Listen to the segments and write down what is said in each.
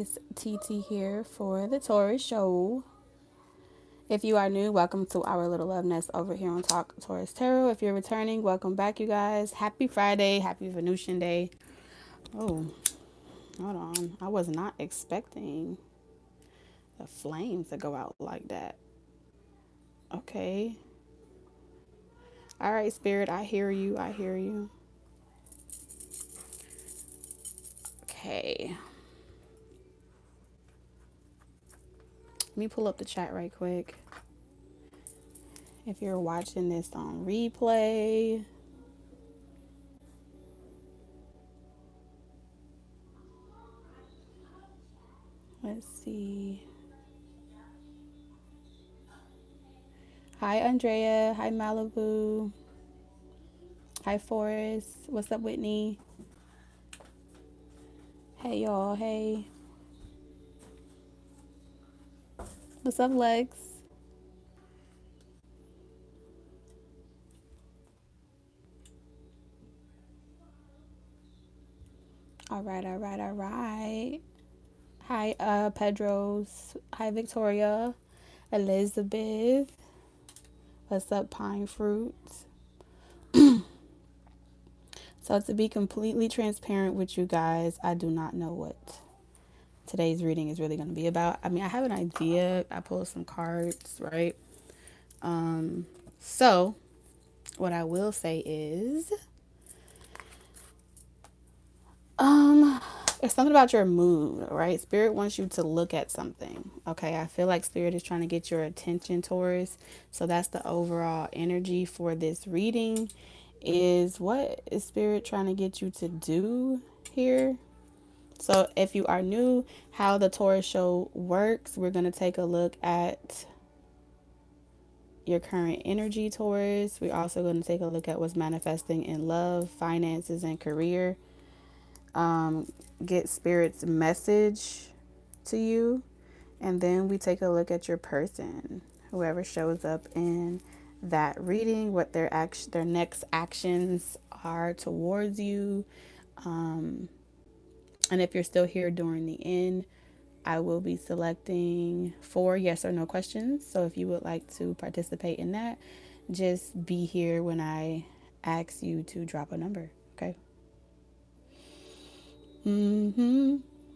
It's TT here for the Taurus show. If you are new, welcome to our little love nest over here on Talk Taurus Tarot. If you're returning, welcome back, you guys. Happy Friday, happy Venusian Day. Oh, hold on. I was not expecting the flames to go out like that. Okay. All right, Spirit, I hear you. I hear you. Okay. Let me pull up the chat right quick. If you're watching this on replay, let's see. Hi, Andrea. Hi, Malibu. Hi, Forrest. What's up, Whitney? Hey, y'all. Hey. What's up, Lex? All right, all right, all right. Hi, Pedro's. Hi, Victoria. Elizabeth. What's up, Pine Fruits? So, to be completely transparent with you guys, I do not know what today's reading is really going to be about. I mean, I have an idea. I pulled some cards, right? So, what I will say is, um, it's something about your mood, right? Spirit wants you to look at something. Okay, I feel like Spirit is trying to get your attention, Taurus. So that's the overall energy for this reading. Is what is Spirit trying to get you to do here? So if you are new, how the Taurus show works, we're going to take a look at your current energy, Taurus. We're also going to take a look at what's manifesting in love, finances, and career. Get Spirit's message to you. And then we take a look at your person, whoever shows up in that reading, what their next actions are towards you. And if you're still here during the end, I will be selecting 4 yes or no questions. So if you would like to participate in that, just be here when I ask you to drop a number. Okay.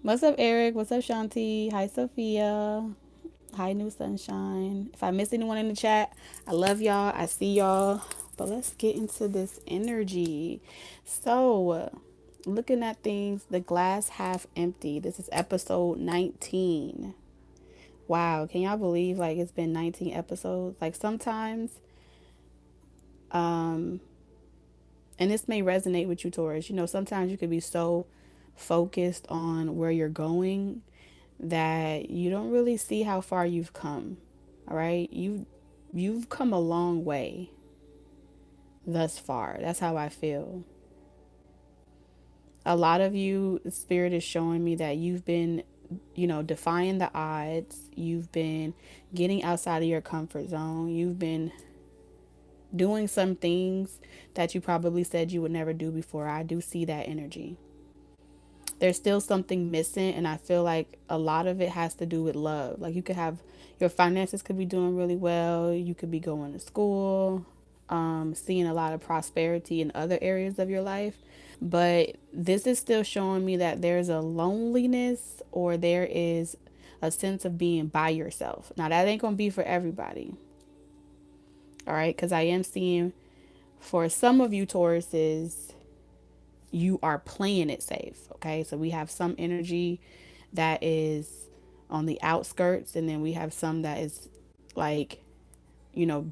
What's up, Eric? What's up, Shanti? Hi, Sophia. Hi, New Sunshine. If I miss anyone in the chat, I love y'all. I see y'all. But let's get into this energy. So, looking at things, the glass half empty. This is episode 19. Wow, can y'all believe like it's been 19 episodes? Like sometimes, and this may resonate with you, Taurus. You know, sometimes you could be so focused on where you're going that you don't really see how far you've come. All right? You've come a long way thus far. That's how I feel. A lot of you, Spirit is showing me that you've been, defying the odds. You've been getting outside of your comfort zone. You've been doing some things that you probably said you would never do before. I do see that energy. There's still something missing, and I feel like a lot of it has to do with love. Like you could have your finances could be doing really well, you could be going to school, seeing a lot of prosperity in other areas of your life, but this is still showing me that there's a loneliness or there is a sense of being by yourself. Now that ain't gonna be for everybody, all right, because I am seeing for some of you Tauruses, you are playing it safe. Okay. So we have some energy that is on the outskirts, and then we have some that is like,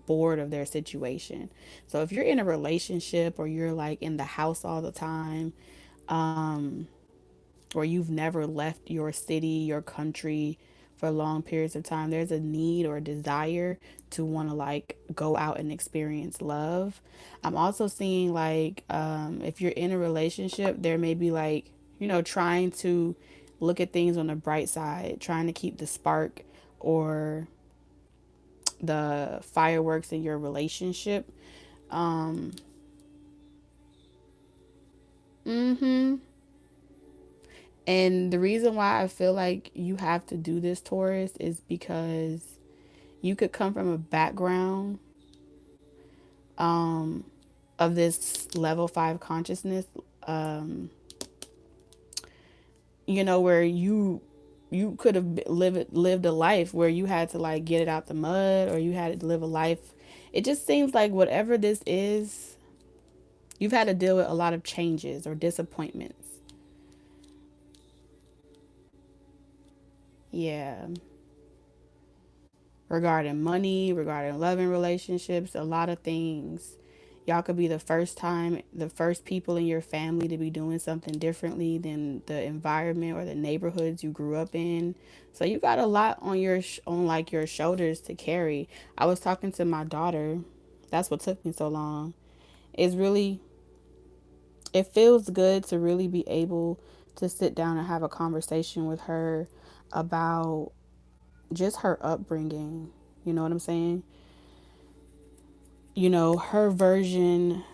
bored of their situation. So if you're in a relationship or you're like in the house all the time, or you've never left your city, your country for long periods of time, there's a need or a desire to want to like go out and experience love. I'm also seeing like if you're in a relationship, there may be like, trying to look at things on the bright side, trying to keep the spark or the fireworks in your relationship. Mm-hmm. And the reason why I feel like you have to do this, Taurus, is because you could come from a background of this level 5 consciousness, um, where you could have lived a life where you had to like get it out the mud, or you had to live a life. It just seems like whatever this is, you've had to deal with a lot of changes or disappointments. Yeah. Regarding money, regarding loving relationships, a lot of things. Y'all could be the first people in your family to be doing something differently than the environment or the neighborhoods you grew up in. So you got a lot on on like your shoulders to carry. I was talking to my daughter. That's what took me so long. It's really, it feels good to really be able to sit down and have a conversation with her about just her upbringing. You know what I'm saying? Her version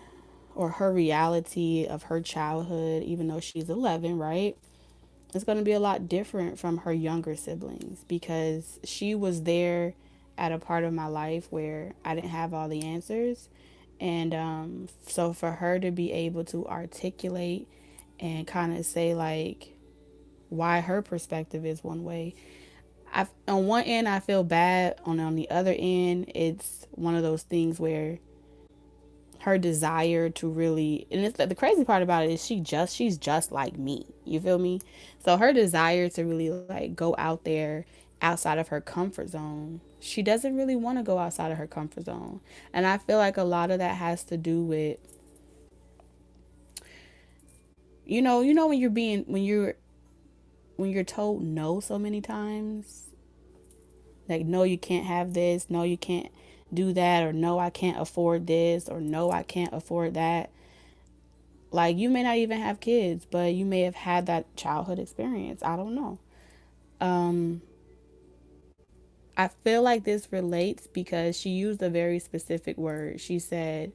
or her reality of her childhood, even though she's 11, right? It's going to be a lot different from her younger siblings because she was there at a part of my life where I didn't have all the answers. And so for her to be able to articulate and kind of say, like, why her perspective is one way, on one end, I feel bad. On the other end, it's one of those things where her desire to really, and it's the crazy part about it is she's just like me, you feel me? So her desire to really like go out there outside of her comfort zone, she doesn't really want to go outside of her comfort zone. And I feel like a lot of that has to do with, when you're told no so many times, like, no, you can't have this, no, you can't do that, or no, I can't afford this, or no, I can't afford that. Like, you may not even have kids, but you may have had that childhood experience. I don't know. Um, I feel like this relates because she used a very specific word. She said,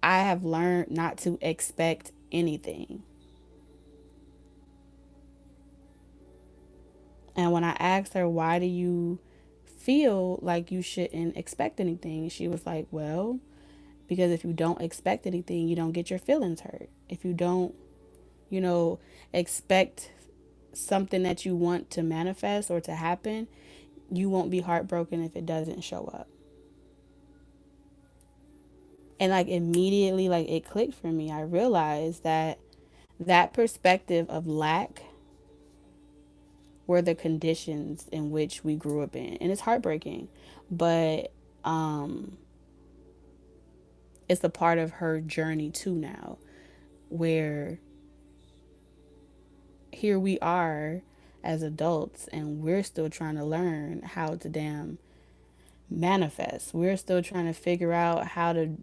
I have learned not to expect anything. And when I asked her, why do you feel like you shouldn't expect anything? She was like, well, because if you don't expect anything, you don't get your feelings hurt. If you don't, you know, expect something that you want to manifest or to happen, you won't be heartbroken if it doesn't show up. And like immediately, like it clicked for me. I realized that that perspective of lack were the conditions in which we grew up in. And it's heartbreaking, but um it's a part of her journey too now, where here we are as adults and we're still trying to learn how to damn manifest. We're still trying to figure out how to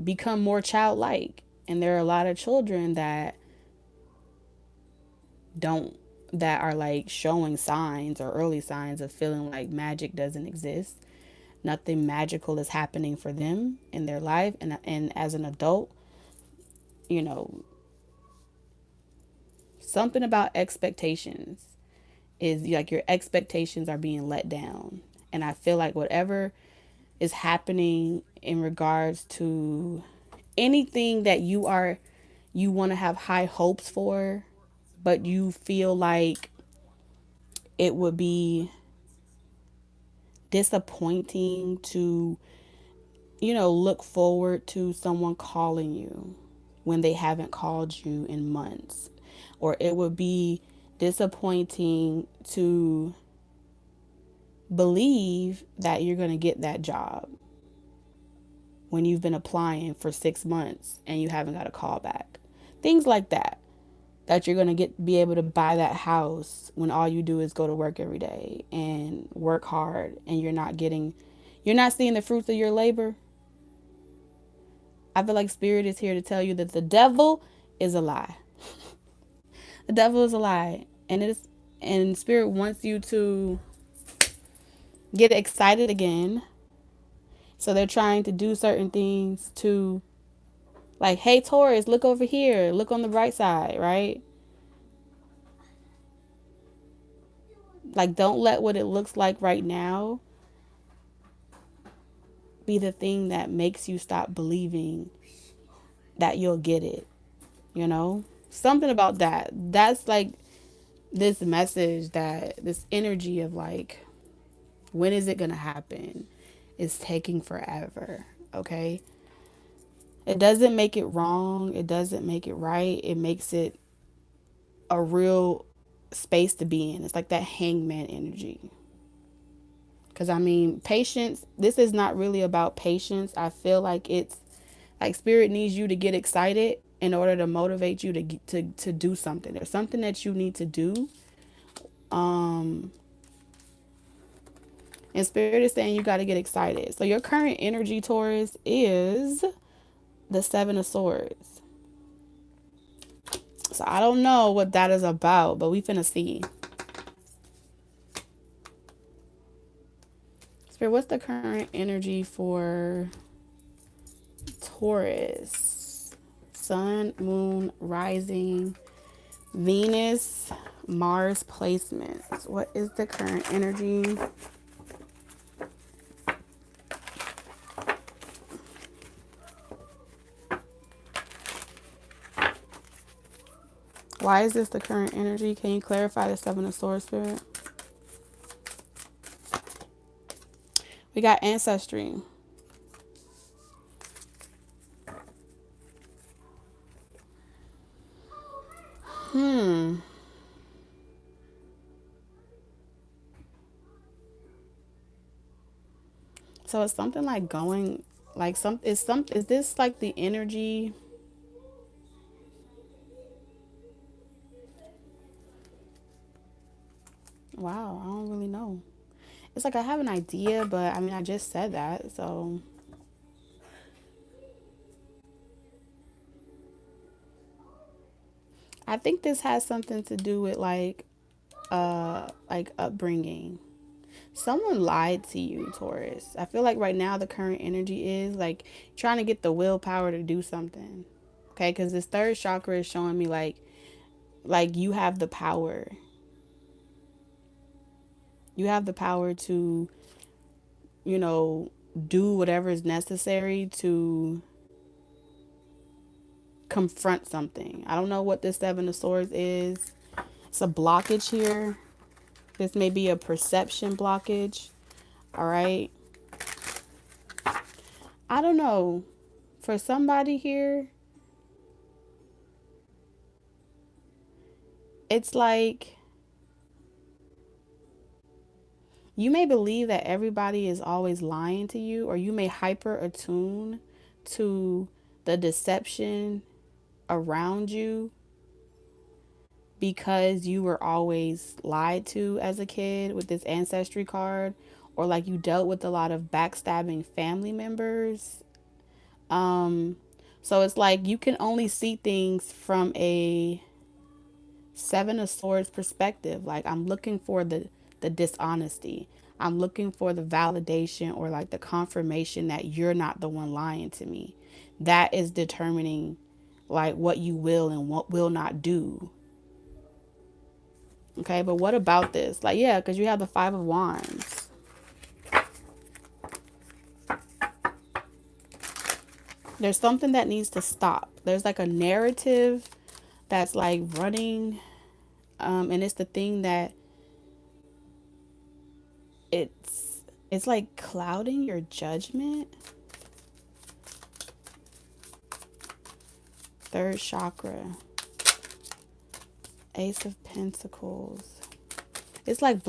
become more childlike. And there are a lot of children don't that are like showing signs or early signs of feeling like magic doesn't exist. Nothing magical is happening for them in their life, and as an adult, you know, something about expectations is like your expectations are being let down. And I feel like whatever is happening in regards to anything that you want to have high hopes for, but you feel like it would be disappointing to, look forward to someone calling you when they haven't called you in months. Or it would be disappointing to believe that you're going to get that job when you've been applying for 6 months and you haven't got a call back. Things like that. That you're going to be able to buy that house when all you do is go to work every day and work hard, and you're not seeing the fruits of your labor. I feel like spirit is here to tell you that the devil is a lie. The devil is a lie. And spirit wants you to get excited again. So they're trying to do certain things to, like, hey, Taurus, look over here, look on the bright side, right? Like, don't let what it looks like right now be the thing that makes you stop believing that you'll get it, you know? Something about that. That's like this message, that this energy of like, when is it going to happen? Is taking forever, okay? It doesn't make it wrong. It doesn't make it right. It makes it a real space to be in. It's like that hangman energy. Because I mean, patience, this is not really about patience. I feel like it's like spirit needs you to get excited in order to motivate you to do something. There's something that you need to do. And spirit is saying you got to get excited. So your current energy, Taurus, is the Seven of Swords. So I don't know what that is about, but we finna see. Spirit, what's the current energy for Taurus? Sun, moon, rising, Venus, Mars placements. What is the current energy? Why is this the current energy? Can you clarify the Seven of Swords, Spirit? We got ancestry. So it's something like going, like is this like the energy? Wow, I don't really know. It's like I have an idea, but I mean, I just said that, so I think this has something to do with like upbringing. Someone lied to you, Taurus. I feel like right now the current energy is like trying to get the willpower to do something. Okay, because this third chakra is showing me like you have the power. You have the power to, you know, do whatever is necessary to confront something. I don't know what this Seven of Swords is. It's a blockage here. This may be a perception blockage. All right. I don't know. For somebody here, it's like you may believe that everybody is always lying to you, or you may hyper attune to the deception around you because you were always lied to as a kid with this ancestry card, or like you dealt with a lot of backstabbing family members. So it's like you can only see things from a Seven of Swords perspective. Like, I'm looking for the dishonesty. I'm looking for the validation or like the confirmation that you're not the one lying to me. That is determining like what you will and what will not do. Okay, but what about this? Like, yeah, because you have the Five of Wands. There's something that needs to stop. There's like a narrative that's like running, and it's the thing that it's like clouding your judgment. Third chakra, Ace of Pentacles. It's like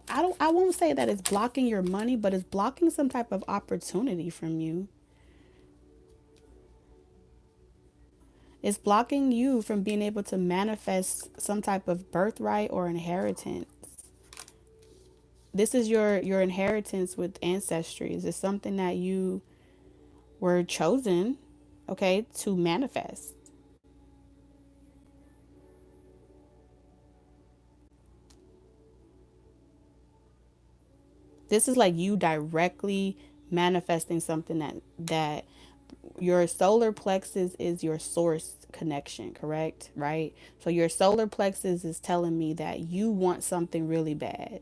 I won't say that it's blocking your money, but it's blocking some type of opportunity from you. It's blocking you from being able to manifest some type of birthright or inheritance. This is your inheritance with ancestries. It's something that you were chosen, okay, to manifest. This is like you directly manifesting something that your solar plexus is your source connection, correct? Right? So your solar plexus is telling me that you want something really bad.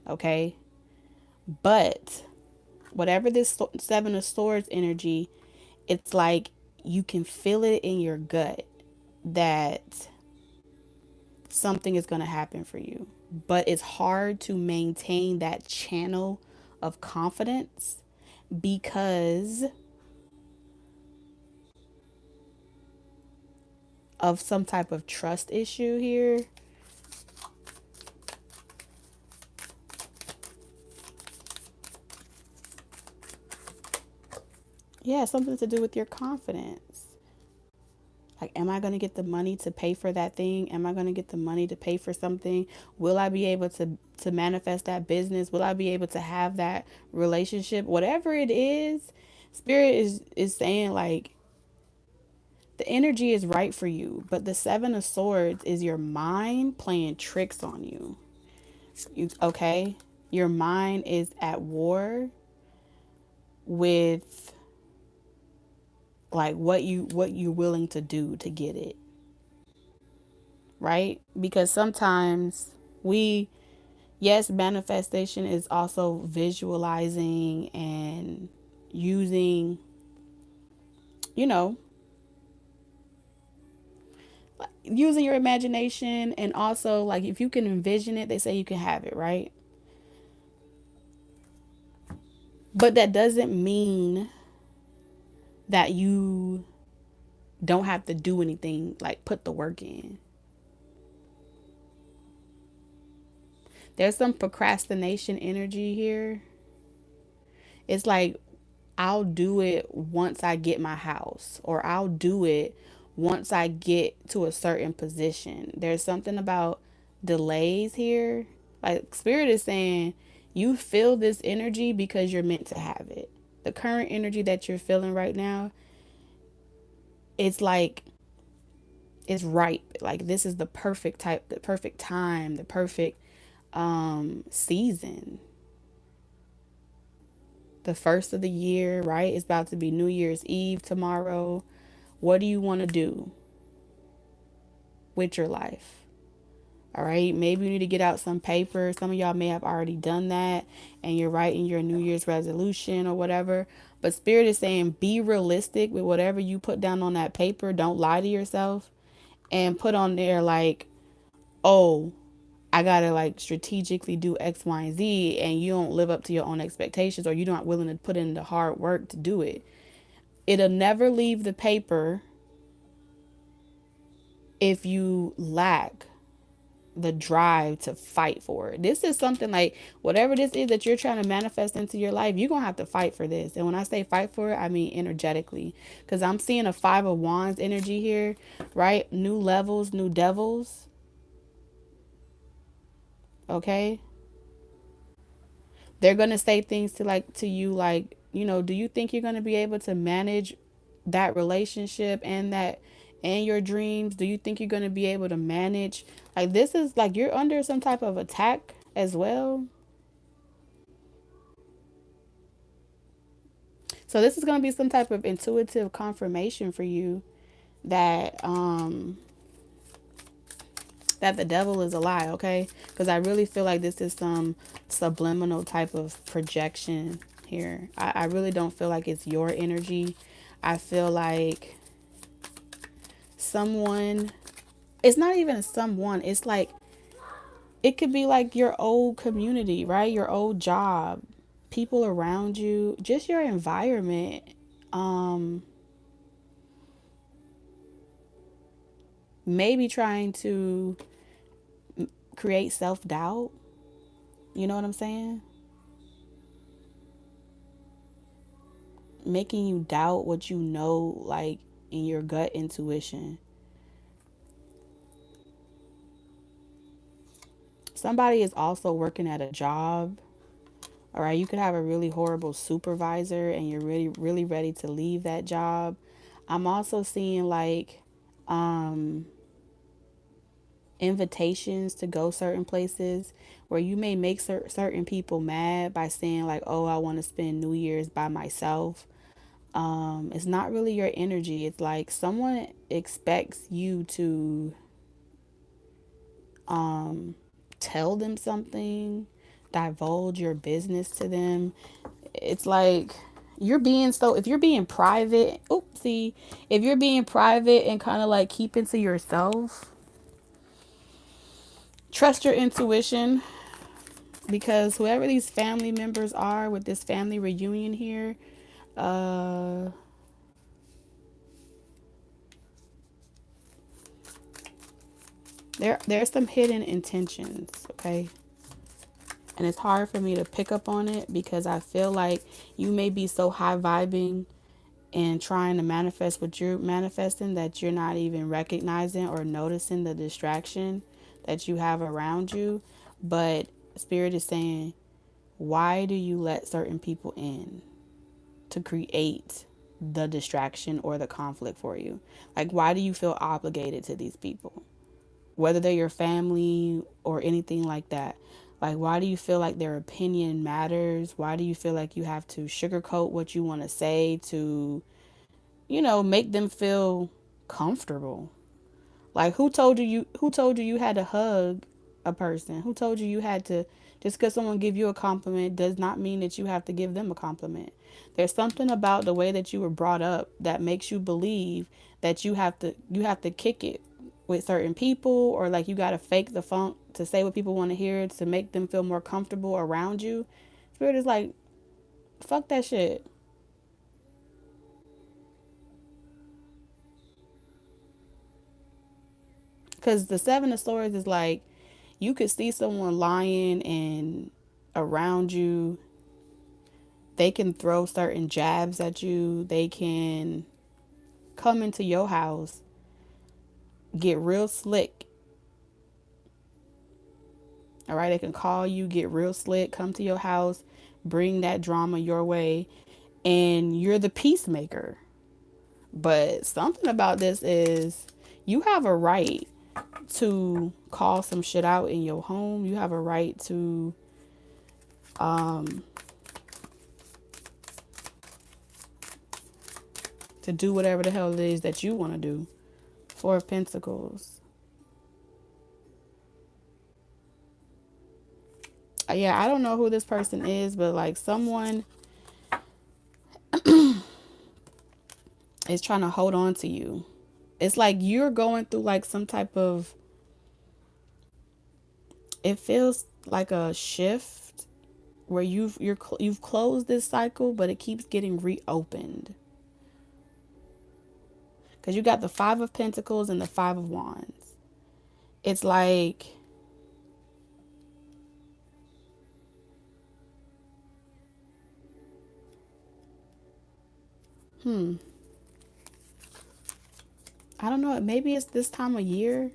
Okay? But whatever this seven of swords energy, it's like you can feel it in your gut that something is going to happen for you. But it's hard to maintain that channel of confidence because of some type of trust issue here. Yeah, something to do with your confidence. Like, am I going to get the money to pay for that thing? Am I going to get the money to pay for something? Will I be able to manifest that business? Will I be able to have that relationship? Whatever it is, spirit is saying like the energy is right for you, but the seven of swords is your mind playing tricks on you. Okay? Your mind is at war with like what you're willing to do to get it, right? Because sometimes we, yes, manifestation is also visualizing and using, you know, using your imagination, and also like if you can envision it, they say you can have it, right? But that doesn't mean that you don't have to do anything, like put the work in. There's some procrastination energy here. It's like I'll do it once I get my house, or I'll do it once I get to a certain position. There's something about delays here. Like spirit is saying you feel this energy because you're meant to have it. The current energy that you're feeling right now, it's like it's ripe. Like this is the perfect type, the perfect time, the perfect season. The first of the year, right? It's about to be New Year's Eve tomorrow. What do you want to do with your life? All right, maybe you need to get out some paper. Some of y'all may have already done that and you're writing your New Year's resolution or whatever. But Spirit is saying be realistic with whatever you put down on that paper. Don't lie to yourself and put on there like, oh, I gotta like strategically do X, Y, and Z, and you don't live up to your own expectations, or you're not willing to put in the hard work to do it. It'll never leave the paper if you lack the drive to fight for it. This is something like whatever this is that you're trying to manifest into your life, you're going to have to fight for this. And when I say fight for it, I mean energetically. Because I'm seeing a Five of Wands energy here, right? New levels, new devils. Okay. They're going to say things to like to you like, do you think you're going to be able to manage that relationship and that and your dreams? Do you think you're going to be able to manage, like, this is like you're under some type of attack as well? So this is going to be some type of intuitive confirmation for you that that the devil is a lie, okay? Because I really feel like this is some subliminal type of projection here. I really don't feel like it's your energy. I feel like someone, it's not even someone, it's like, it could be like your old community, right? Your old job, people around you, just your environment. Um, Maybe trying to create self doubt. You know what I'm saying? Making you doubt what you know, like in your gut intuition. Somebody is also working at a job. All right, you could have a really horrible supervisor and you're really, really ready to leave that job. I'm also seeing like invitations to go certain places where you may make certain people mad by saying like, oh, I want to spend New Year's by myself. It's not really your energy. It's like someone expects you to tell them something, divulge your business to them. It's like you're being so, if you're being private, oopsie, if you're being private and kind of like keeping to yourself, trust your intuition, because whoever these family members are with this family reunion here, uh there's some hidden intentions, okay? And it's hard for me to pick up on it because I feel like you may be so high vibing and trying to manifest what you're manifesting that you're not even recognizing or noticing the distraction that you have around you. But Spirit is saying, why do you let certain people in to create the distraction or the conflict for you? Like, why do you feel obligated to these people? Whether they're your family or anything like that. Like, why do you feel like their opinion matters? Why do you feel like you have to sugarcoat what you want to say to, make them feel comfortable? Like, who told you you had to hug a person? Who told you you had to, just because someone give you a compliment does not mean that you have to give them a compliment. There's something about the way that you were brought up that makes you believe that you have to kick it with certain people, or like you got to fake the funk to say what people want to hear to make them feel more comfortable around you. Spirit is like, fuck that shit. Because the Seven of Swords is like, you could see someone lying and around you, they can throw certain jabs at you, they can come into your house, get real slick. All right, they can call you, get real slick, come to your house, bring that drama your way, and you're the peacemaker. But something about this is, you have a right to call some shit out in your home. You have a right to do whatever the hell it is that you want to do. Four of Pentacles. Yeah, I don't know who this person is, but like someone is trying to hold on to you. It's like you're going through like some type of, it feels like a shift where you've closed this cycle, but it keeps getting reopened. Because you got the Five of Pentacles and the Five of Wands. It's like, I don't know, maybe it's this time of year,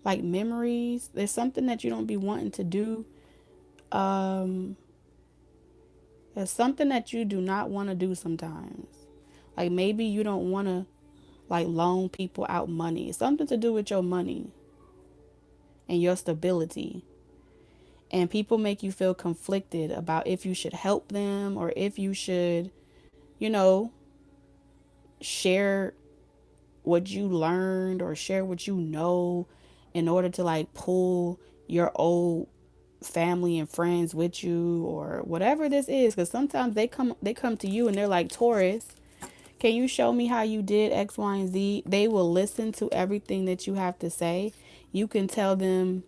like memories. There's something that you don't be wanting to do. Um, there's something that you do not want to do sometimes. Like maybe you don't want to like loan people out money. It's something to do with your money and your stability. And people make you feel conflicted about if you should help them or if you should, you know, share what you learned or share what you know in order to like pull your old family and friends with you or whatever this is. Because sometimes they come to you and they're like, Taurus, can you show me how you did X, Y, and Z? They will listen to everything that you have to say. You can tell them,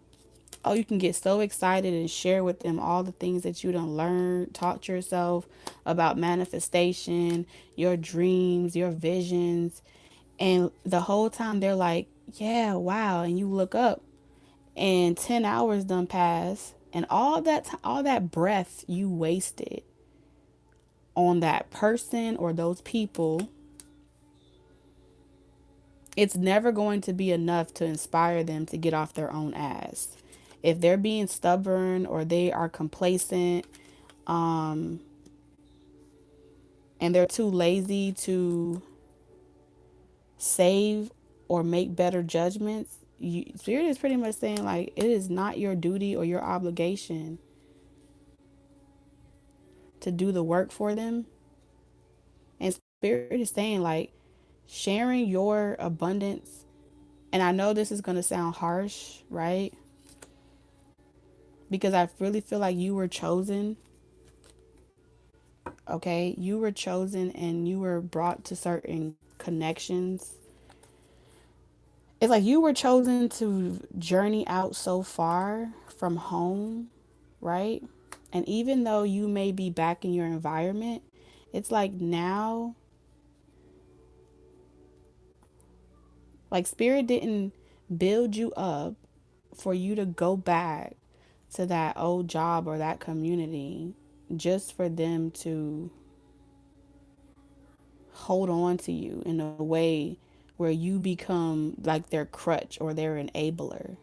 oh, you can get so excited and share with them all the things that you done learned, taught yourself about manifestation, your dreams, your visions. And the whole time they're like, yeah, wow. And you look up and 10 hours done pass. And all that breath you wasted on that person or those people, it's never going to be enough to inspire them to get off their own ass. If they're being stubborn or they are complacent, and they're too lazy to save or make better judgments, Spirit is pretty much saying like it is not your duty or your obligation to do the work for them. And Spirit is saying, like, sharing your abundance. And I know this is going to sound harsh, right? Because I really feel like you were chosen. Okay, you were chosen and you were brought to certain connections. It's like you were chosen to journey out so far from home, right? And even though you may be back in your environment, it's like now, like Spirit didn't build you up for you to go back to that old job or that community just for them to hold on to you in a way where you become like their crutch or their enabler.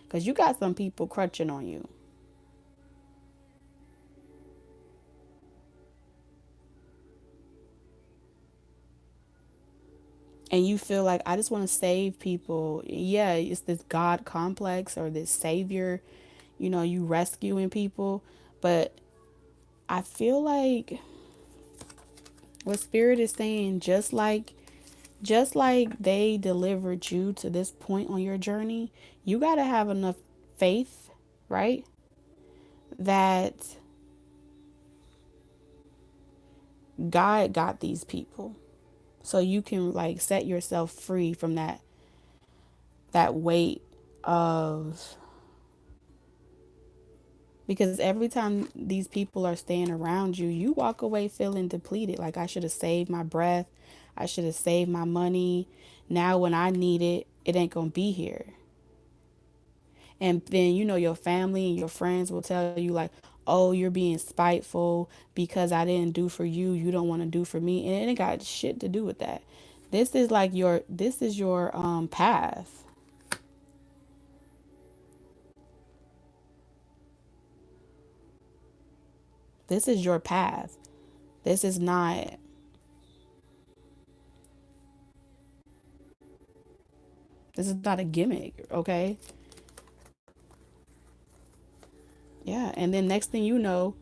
Because you got some people crutching on you. And you feel like, I just want to save people. Yeah, it's this God complex or this savior, you rescuing people. But I feel like what Spirit is saying, just like they delivered you to this point on your journey, you got to have enough faith, right? That God got these people. So you can like set yourself free from that weight of, because every time these people are staying around you, you walk away feeling depleted. Like, I should have saved my breath. I should have saved my money. Now when I need it, it ain't going to be here. And then, your family and your friends will tell you, like, oh, you're being spiteful because I didn't do for you. You don't want to do for me. And it ain't got shit to do with that. This is your path. This is your path. This is not, this is not a gimmick, okay? Yeah. And then next thing you know,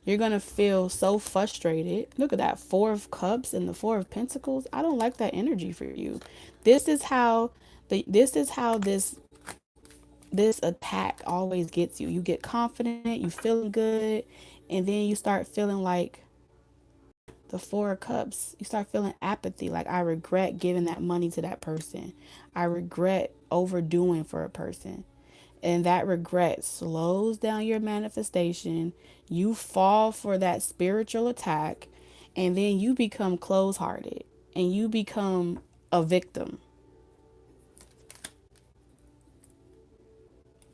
you're going to feel so frustrated. Look at that. Four of Cups and the Four of Pentacles. I don't like that energy for you. This is how this attack always gets you. You get confident, you feeling good, and then you start feeling like the Four of Cups. You start feeling apathy, like, I regret giving that money to that person. I regret overdoing for a person. And that regret slows down your manifestation. You fall for that spiritual attack, and then you become close hearted and you become a victim.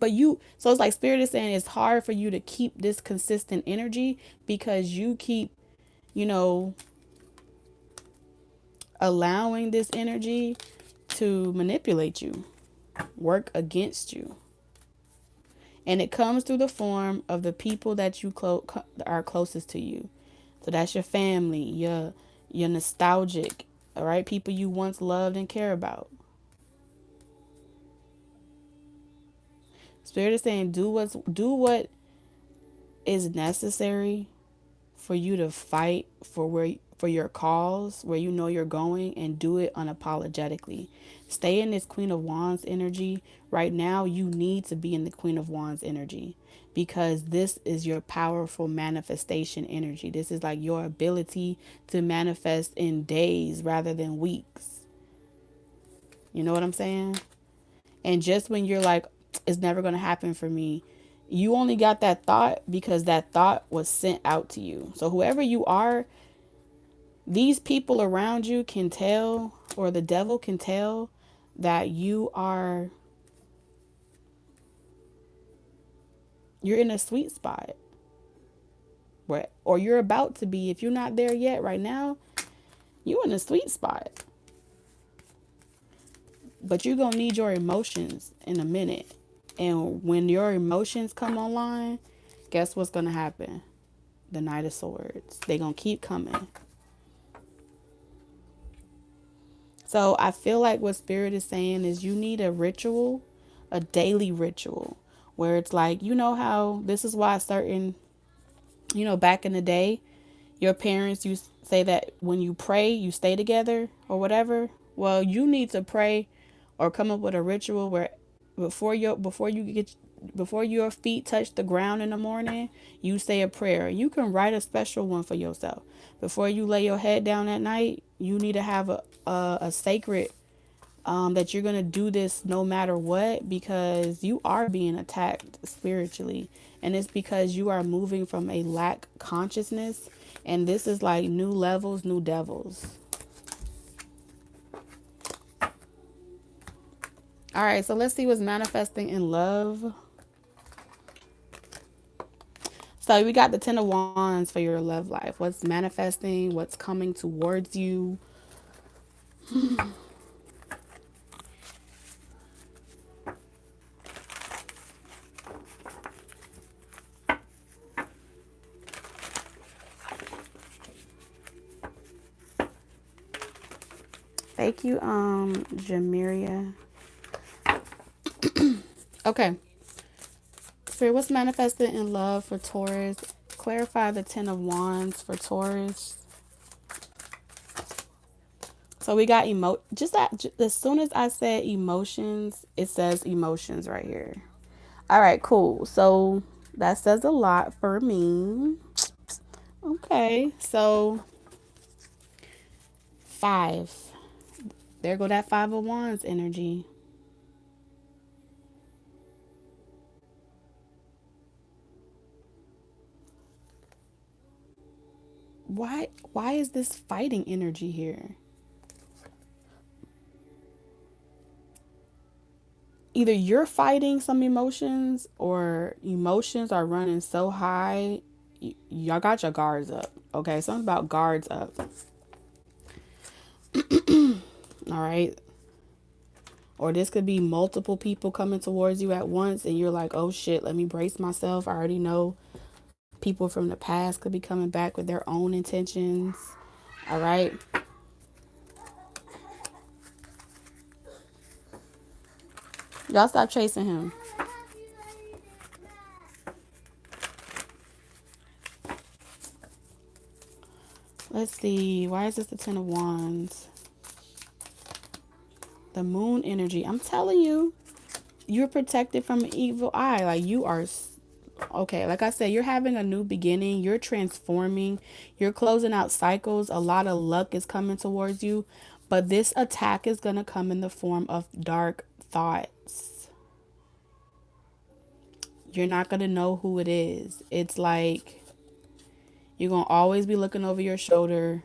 So it's like Spirit is saying it's hard for you to keep this consistent energy because you keep, you know, allowing this energy to manipulate you, work against you. And it comes through the form of the people that are closest to you. So that's your family, your nostalgic, all right, people you once loved and care about. Spirit is saying do what is necessary for you to fight for your cause, where you know you're going, and do it unapologetically. Stay in this Queen of Wands energy. Right now, you need to be in the Queen of Wands energy because this is your powerful manifestation energy. This is like your ability to manifest in days rather than weeks. You know what I'm saying? And just when you're like, it's never going to happen for me, you only got that thought because that thought was sent out to you. So whoever you are, these people around you can tell, or the devil can tell, that you're in a sweet spot, where, or you're about to be. If you're not there yet right now, you're in a sweet spot. But you're going to need your emotions in a minute. And when your emotions come online, guess what's going to happen? The Knight of Swords. They're going to keep coming. So I feel like what Spirit is saying is you need a ritual, a daily ritual, where it's like, you know how this is why certain, back in the day, Your parents, you say that when you pray, you stay together or whatever. Well, you need to pray or come up with a ritual where before your feet touch the ground in the morning, you say a prayer. You can write a special one for yourself. Before you lay your head down at night, you need to have a sacred that you're going to do this no matter what, because you are being attacked spiritually, and it's because you are moving from a lack consciousness, and this is like new levels, new devils. All right, so let's see what's manifesting in love. So we got the Ten of Wands for your love life. What's manifesting, what's coming towards you. Thank you, Jamiria. Okay. Spirit, what's manifested in love for Taurus? Clarify the Ten of Wands for Taurus. So we got as soon as I said emotions, it says emotions right here. All right, cool. So that says a lot for me. Okay, so 5. There go that 5 of Wands energy. Why is this fighting energy here? Either you're fighting some emotions, or emotions are running so high, y'all got your guards up. Okay, something about guards up. All right. Or this could be multiple people coming towards you at once, and you're like, oh shit, let me brace myself. I already know people from the past could be coming back with their own intentions. All right. Y'all stop chasing him. Let's see. Why is this the Ten of Wands? The moon energy. I'm telling you, you're protected from an evil eye. Like, you are okay. Like I said, you're having a new beginning. You're transforming. You're closing out cycles. A lot of luck is coming towards you. But this attack is going to come in the form of dark thoughts. You're not going to know who it is. It's like you're going to always be looking over your shoulder.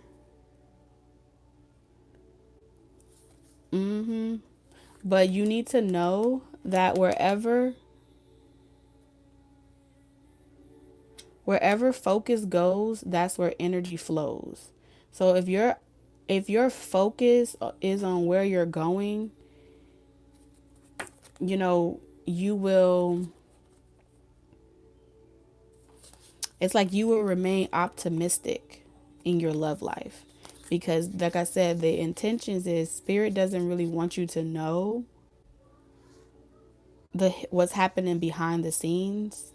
But you need to know that wherever focus goes, that's where energy flows. So if your focus is on where you're going, you will, it's like you will remain optimistic in your love life, because like I said, the intentions is spirit doesn't really want you to know what's happening behind the scenes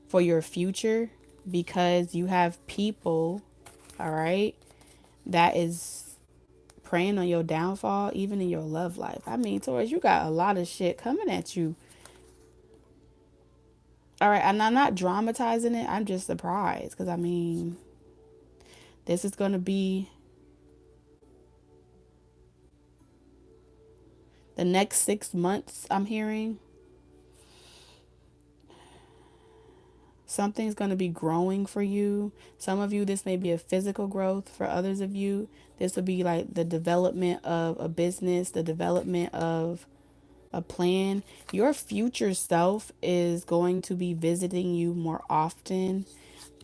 for your future, because you have people, all right, that is preying on your downfall, even in your love life. I mean, Taurus, you got a lot of shit coming at you. All right, and I'm not dramatizing it. I'm just surprised, because I mean, this is going to be the next 6 months. I'm hearing something's going to be growing for you. Some of you, this may be a physical growth. For others of you, this will be like the development of a business, the development of a plan. Your future self is going to be visiting you more often.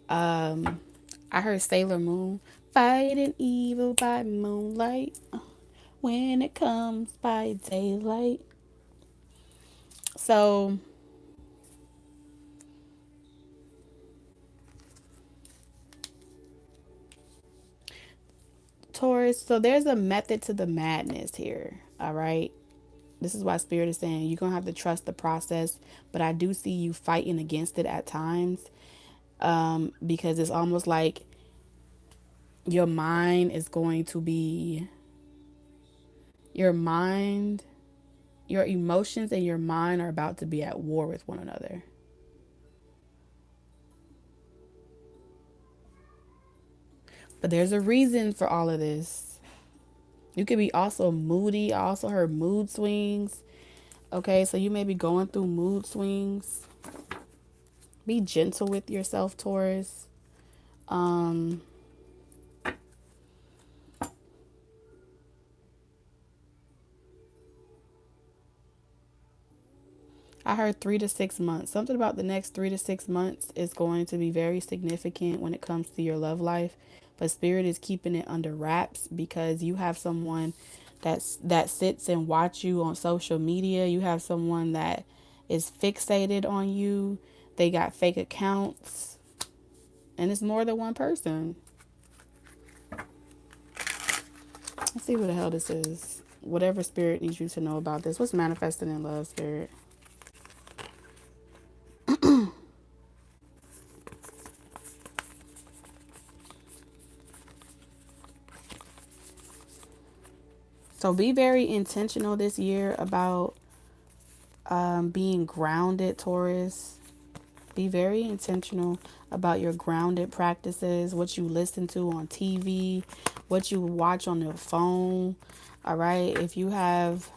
I heard Sailor Moon, fighting evil by moonlight when it comes by daylight. So Taurus, so there's a method to the madness here. All right. This is why Spirit is saying you're going to have to trust the process. But I do see you fighting against it at times, because it's almost like Your mind is going to be, your mind, your emotions and your mind are about to be at war with one another. But there's a reason for all of this. You could be also moody. I also heard mood swings. Okay, so you may be going through mood swings. Be gentle with yourself, Taurus. Um, I heard 3 to 6 months. Something about the next 3 to 6 months is going to be very significant when it comes to your love life. But Spirit is keeping it under wraps because you have someone that sits and watch you on social media. You have someone that is fixated on you. They got fake accounts, and it's more than one person. Let's see what the hell this is. Whatever Spirit needs you to know about this. What's manifesting in love, Spirit? So be very intentional this year about being grounded, Taurus. Be very intentional about your grounded practices, what you listen to on TV, what you watch on your phone. All right. If you have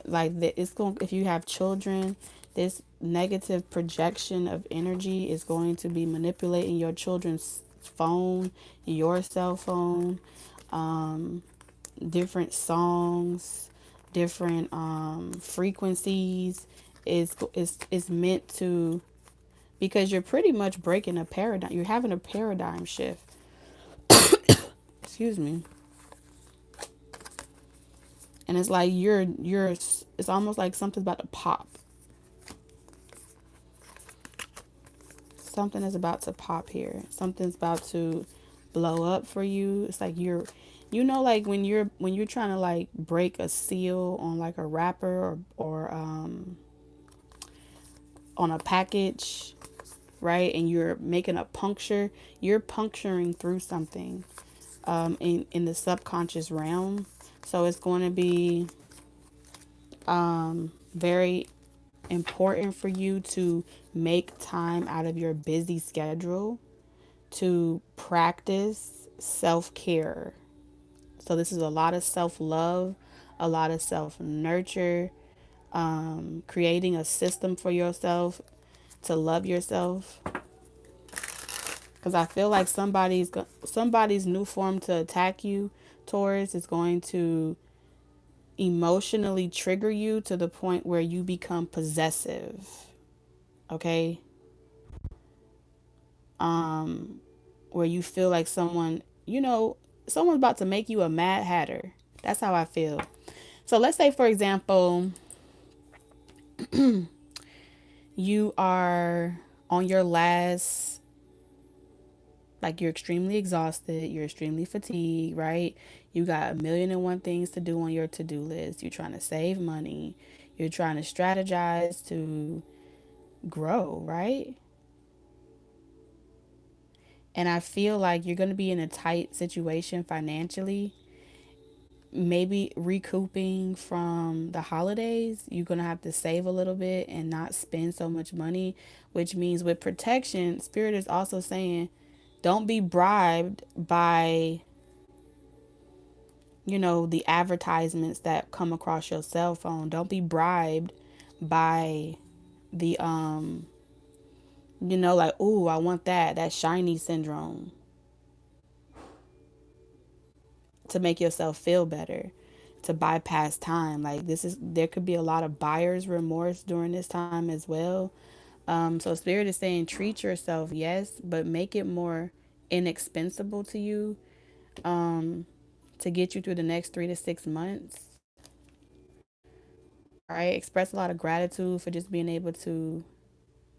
it's going, if you have children, this negative projection of energy is going to be manipulating your children's phone, your cell phone, different songs, different frequencies is meant to, because you're pretty much breaking a paradigm. You're having a paradigm shift. Excuse me. And it's like it's almost like something's about to pop. Something is about to pop here. Something's about to blow up for you. It's like like when you're trying to like break a seal on like a wrapper or on a package, right? And you're making a puncture. You're puncturing through something in the subconscious realm. So it's going to be very important for you to make time out of your busy schedule to practice self-care. So this is a lot of self-love, a lot of self-nurture, creating a system for yourself to love yourself. Because I feel like somebody's new form to attack you, Taurus, is going to emotionally trigger you to the point where you become possessive. Okay? Where you feel like someone's about to make you a mad hatter. That's how I feel. So let's say, for example, you are on your last, like you're extremely exhausted, you're extremely fatigued, right? You got a million and one things to do on your to-do list. You're trying to save money. You're trying to strategize to grow, right? And I feel like you're going to be in a tight situation financially, maybe recouping from the holidays. You're going to have to save a little bit and not spend so much money, which means with protection, Spirit is also saying don't be bribed by, the advertisements that come across your cell phone. Don't be bribed by the, like, ooh, I want that shiny syndrome to make yourself feel better, to bypass time. Like there could be a lot of buyer's remorse during this time as well. So Spirit is saying treat yourself, yes, but make it more inexpensive to you, to get you through the next 3 to 6 months. All right, express a lot of gratitude for just being able to,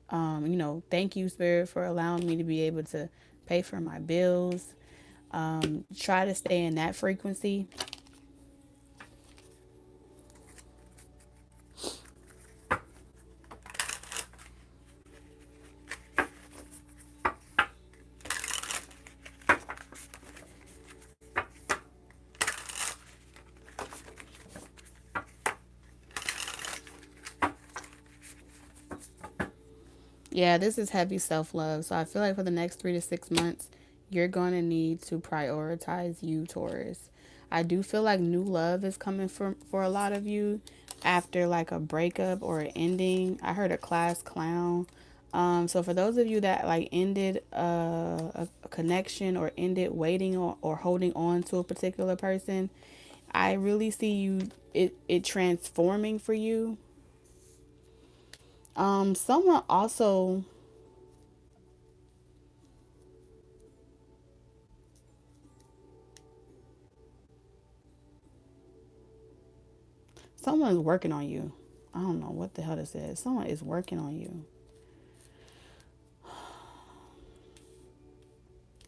thank you, Spirit, for allowing me to be able to pay for my bills. Try to stay in that frequency. Yeah, this is heavy self love. So I feel like for the next 3 to 6 months, you're going to need to prioritize you, Taurus. I do feel like new love is coming for a lot of you after like a breakup or an ending. I heard a class clown. So for those of you that like ended a connection or ended waiting or holding on to a particular person, I really see you it transforming for you. Someone also Someone is working on you. I don't know what the hell this is. Someone is working on you.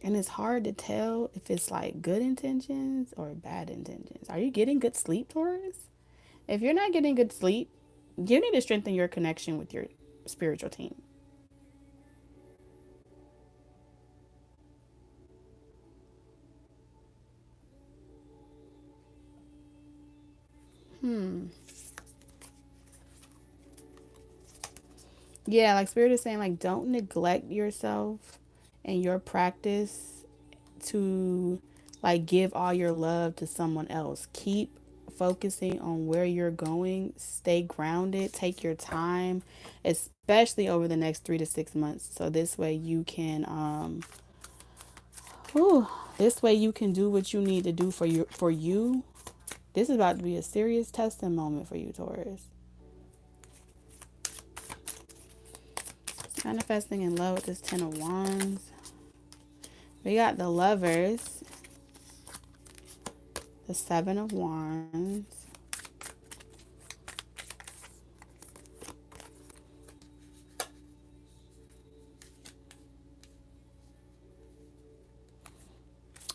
And it's hard to tell if it's like good intentions or bad intentions. Are you getting good sleep, Taurus? If you're not getting good sleep, you need to strengthen your connection with your spiritual team. Yeah, like Spirit is saying, like, don't neglect yourself and your practice to like give all your love to someone else. Keep focusing on where you're going. Stay grounded. Take your time, especially over the next 3 to 6 months. So this way you can whew, this way you can do what you need to do for you. This is about to be a serious testing moment for you, Taurus. Manifesting in love with this 10 of Wands. We got the Lovers, the Seven of Wands,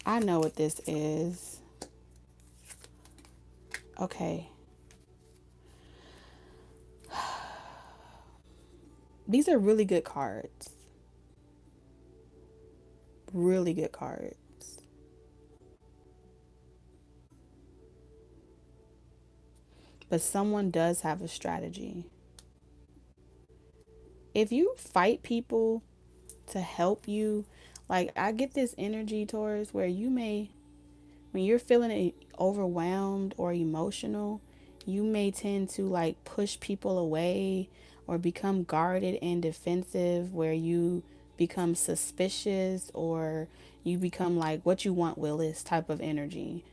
I know what this is. Okay. These are really good cards. Really good cards. But someone does have a strategy. If you fight people to help you, like I get this energy, Taurus, where you may, when you're feeling overwhelmed or emotional, you may tend to like push people away or become guarded and defensive, where you become suspicious or you become like what you want, Willis type of energy,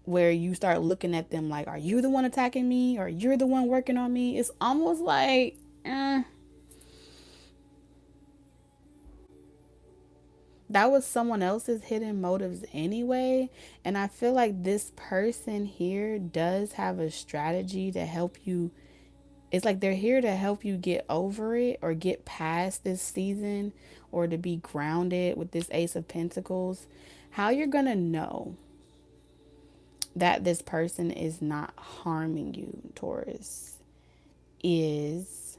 where you start looking at them like, are you the one attacking me or you're the one working on me? It's almost like, that was someone else's hidden motives anyway. And I feel like this person here does have a strategy to help you. It's like they're here to help you get over it or get past this season or to be grounded with this Ace of Pentacles. How you're going to know that this person is not harming you, Taurus, is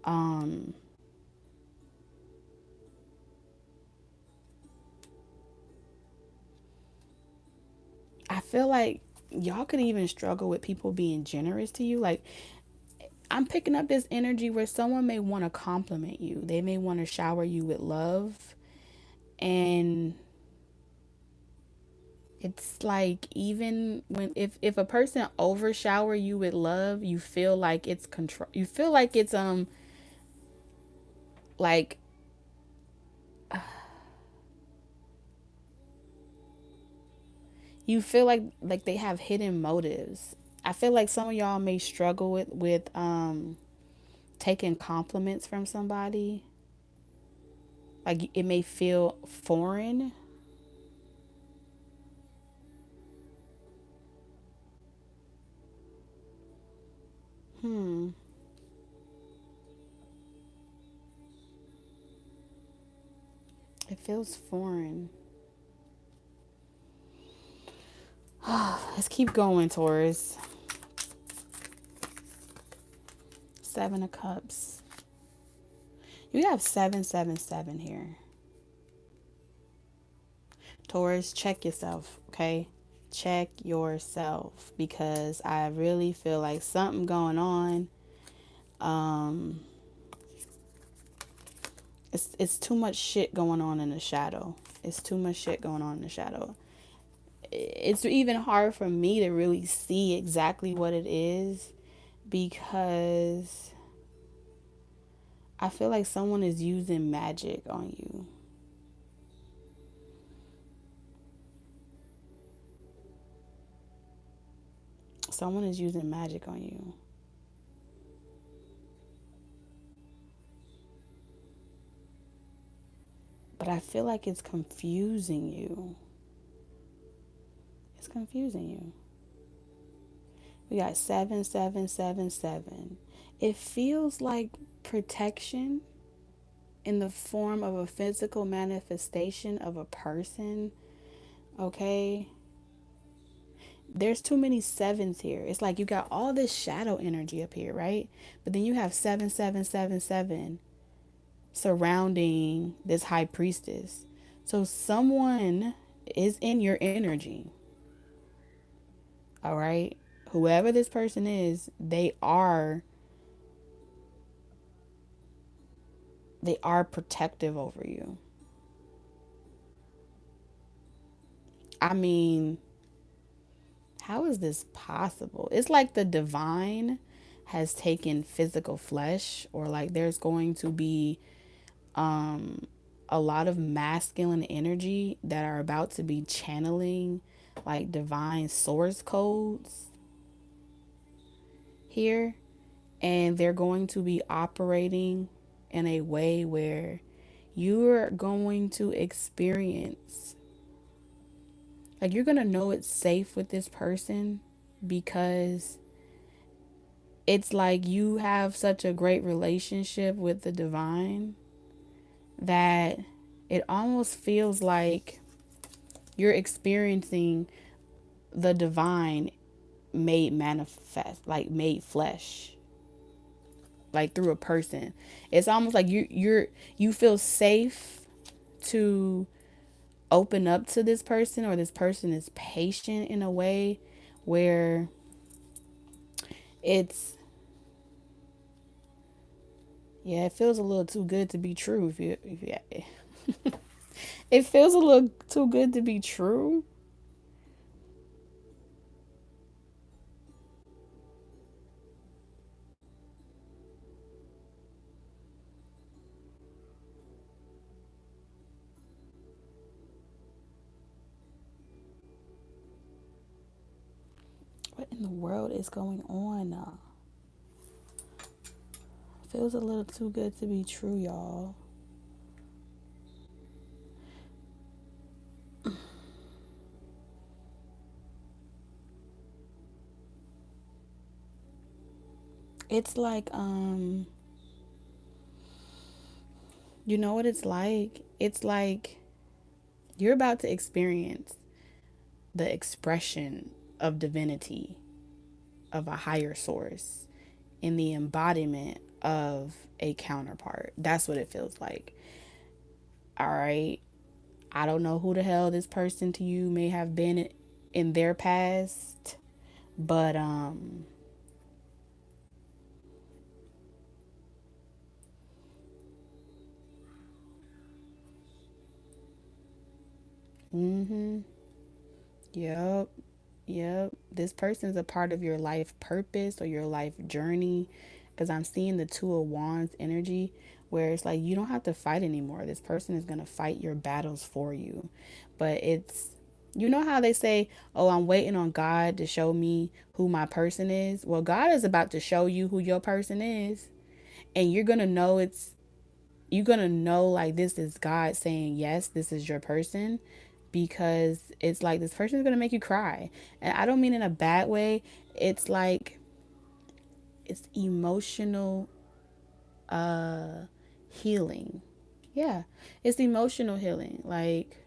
um I feel like y'all could even struggle with people being generous to you. Like I'm picking up this energy where someone may want to compliment you. They may want to shower you with love. And it's like even when if a person overshower you with love, you feel like it's control. You feel like it's like you feel like they have hidden motives. I feel like some of y'all may struggle with taking compliments from somebody. Like it may feel foreign. Hmm. It feels foreign. Let's keep going, Taurus. 7 of Cups. You have 777 here. Taurus, check yourself, okay? Check yourself because I really feel like something going on. Um, it's too much shit going on in the shadow. It's too much shit going on in the shadow. It's even hard for me to really see exactly what it is because I feel like someone is using magic on you. Someone is using magic on you. But I feel like it's confusing you. It's confusing you. We got 7777. It feels like protection in the form of a physical manifestation of a person. Okay? There's too many sevens here. It's like you got all this shadow energy up here, right? But then you have 7777 surrounding this high priestess. So someone is in your energy. All right? Whoever this person is, they are protective over you. I mean, how is this possible? It's like the divine has taken physical flesh, or like there's going to be a lot of masculine energy that are about to be channeling like divine source codes here, and they're going to be operating in a way where you're going to experience, like, you're going to know it's safe with this person because it's like you have such a great relationship with the divine that it almost feels like you're experiencing the divine made manifest, like made flesh, like through a person. It's almost like you feel safe to open up to this person, or this person is patient in a way where it's, yeah, it feels a little too good to be true. If you it feels a little too good to be true. What in the world is going on? Feels a little too good to be true, y'all. It's like, you know what it's like? It's like you're about to experience the expression of divinity, of a higher source, in the embodiment of a counterpart. That's what it feels like. All right. I don't know who the hell this person to you may have been in their past, but mhm. Yep. Yep. This person's a part of your life purpose or your life journey, because I'm seeing the Two of Wands energy where it's like you don't have to fight anymore. This person is going to fight your battles for you. But it's, you know how they say, "Oh, I'm waiting on God to show me who my person is." Well, God is about to show you who your person is, and you're going to know like this is God saying, "Yes, this is your person." Because it's like this person is going to make you cry. And I don't mean in a bad way. It's like it's emotional healing. Yeah. It's emotional healing. Like,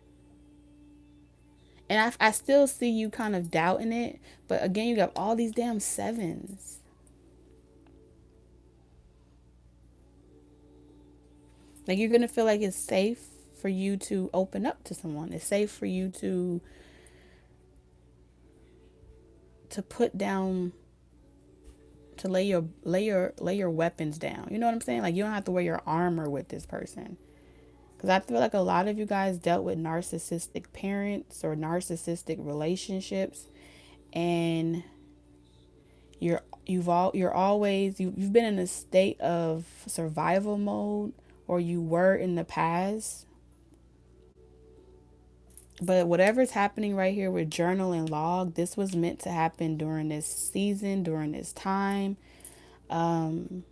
and I still see you kind of doubting it, but again, you got all these damn sevens. Like, you're going to feel like it's safe for you to open up to someone. It's safe for you to put down to lay your weapons down. You know what I'm saying? Like you don't have to wear your armor with this person. Because I feel like a lot of you guys dealt with narcissistic parents or narcissistic relationships, and you've been in a state of survival mode, or you were in the past. But whatever's happening right here with journal and log, this was meant to happen during this season, during this time. Um,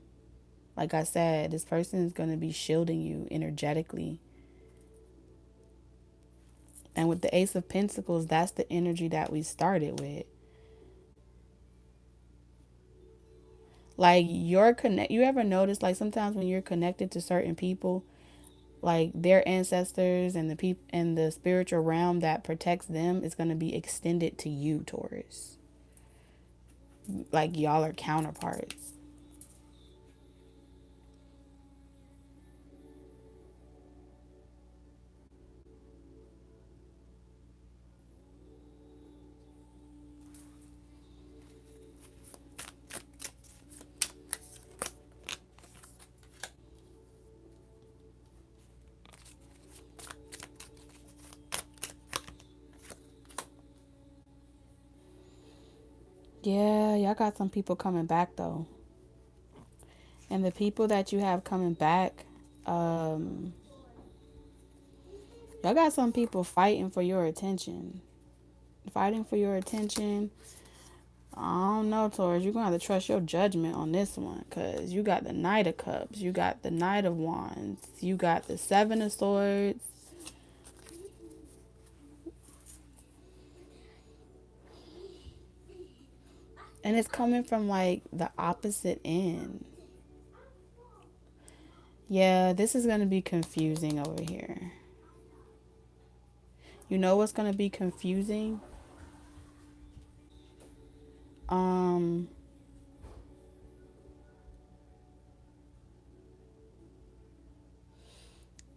like I said, this person is going to be shielding you energetically. And with the Ace of Pentacles, that's the energy that we started with. Like you ever notice like sometimes when you're connected to certain people, like their ancestors and the people and the spiritual realm that protects them is going to be extended to you, Taurus. Like y'all are counterparts. Yeah, y'all got some people coming back though. And the people that you have coming back, um, y'all got some people fighting for your attention. Fighting for your attention. I don't know, Taurus. You're going to have to trust your judgment on this one. Because you got the Knight of Cups. You got the Knight of Wands. You got the Seven of Swords. And it's coming from like the opposite end. Yeah, this is going to be confusing over here. You know what's going to be confusing? Um,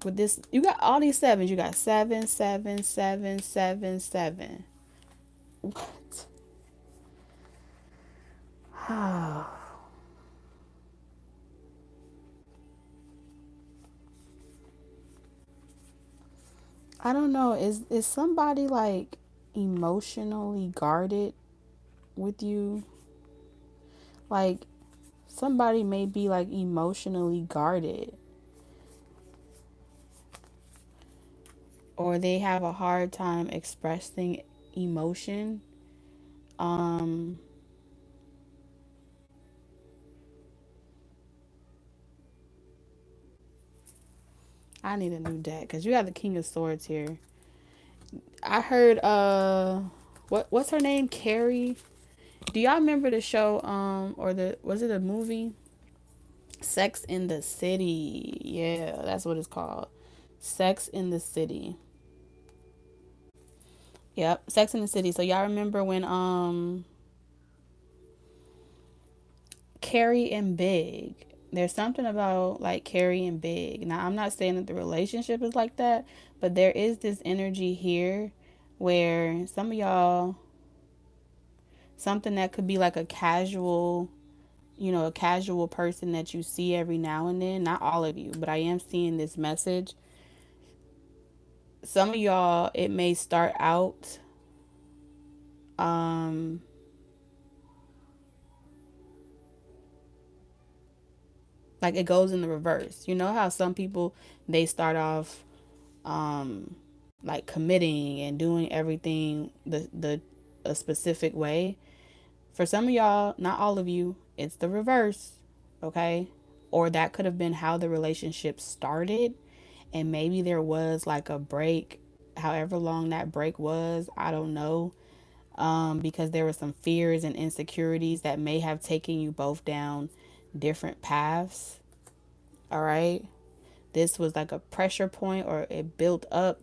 with this, you got all these sevens. You got 7, 7, 7, 7, 7. What? I don't know. Is somebody like emotionally guarded with you? Like somebody may be like emotionally guarded, or they have a hard time expressing emotion. Um I need a new deck cuz you have the King of Swords here. I heard what's her name? Carrie. Do y'all remember the show or the was it a movie? Sex in the City. Yeah, that's what it's called. Sex in the City. Yep, Sex in the City. So y'all remember when Carrie and Big. There's something about like Carrie and Big. Now I'm not saying that the relationship is like that, but there is this energy here where some of y'all something that could be like a casual, a casual person that you see every now and then, not all of you, but I am seeing this message. Some of y'all it may start out um like it goes in the reverse. You know how some people they start off um like committing and doing everything the a specific way. For some of y'all, not all of you, it's the reverse, okay? Or that could have been how the relationship started, and maybe there was like a break, however long that break was, I don't know. Because there were some fears and insecurities that may have taken you both down different paths. All right. This was like a pressure point or it built up,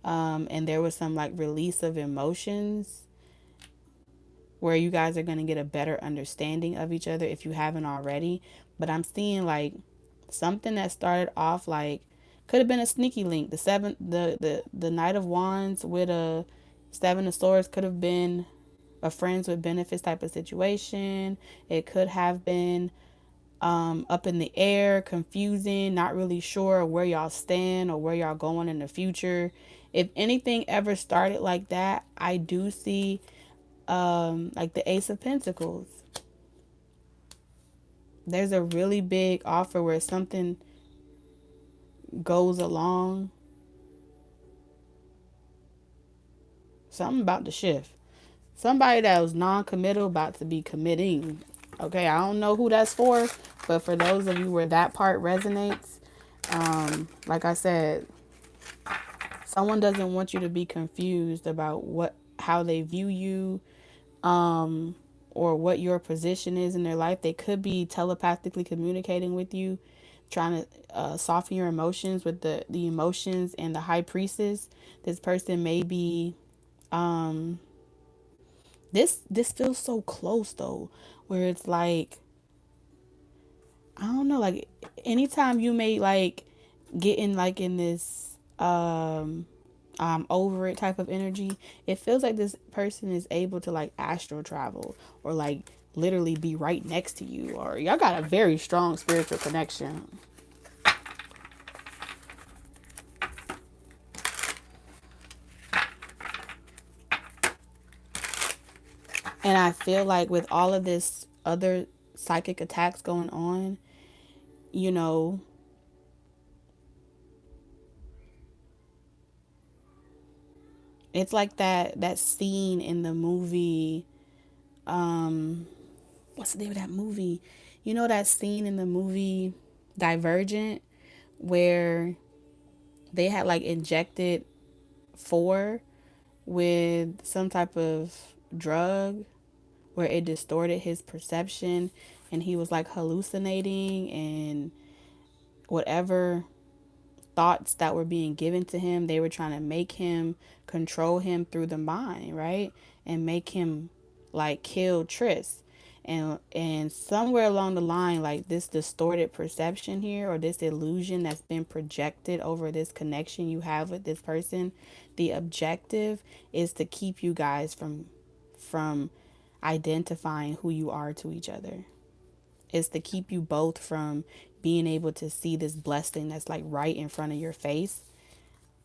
and there was some like release of emotions where you guys are going to get a better understanding of each other if you haven't already. But I'm seeing like something that started off like could have been a sneaky link. The Knight of Wands with a Seven of Swords could have been a friends with benefits type of situation. It could have been up in the air, confusing, not really sure where y'all stand or where y'all going in the future. If anything ever started like that, I do see like the Ace of Pentacles. There's a really big offer where something goes along, something about to shift. Somebody that was non-committal about to be committing. Okay, I don't know who that's for, but for those of you where that part resonates, like I said, someone doesn't want you to be confused about how they view you, or what your position is in their life. They could be telepathically communicating with you, trying to soften your emotions with the emotions and the high priestess. This person may be this feels so close though, where it's like, I don't know, like anytime you may like get in like in this over it type of energy, it feels like this person is able to like astral travel or like literally be right next to you, or y'all got a very strong spiritual connection. And I feel like with all of this other psychic attacks going on, you know, it's like that scene in the movie, what's the name of that movie? You know that scene in the movie Divergent where they had like injected four with some type of drug where it distorted his perception and he was like hallucinating, and whatever thoughts that were being given to him, they were trying to make him control him through the mind, right? And make him like kill Tris. And somewhere along the line, like this distorted perception here, or this illusion that's been projected over this connection you have with this person, the objective is to keep you guys from identifying who you are to each other. Is to keep you both from being able to see this blessing that's like right in front of your face.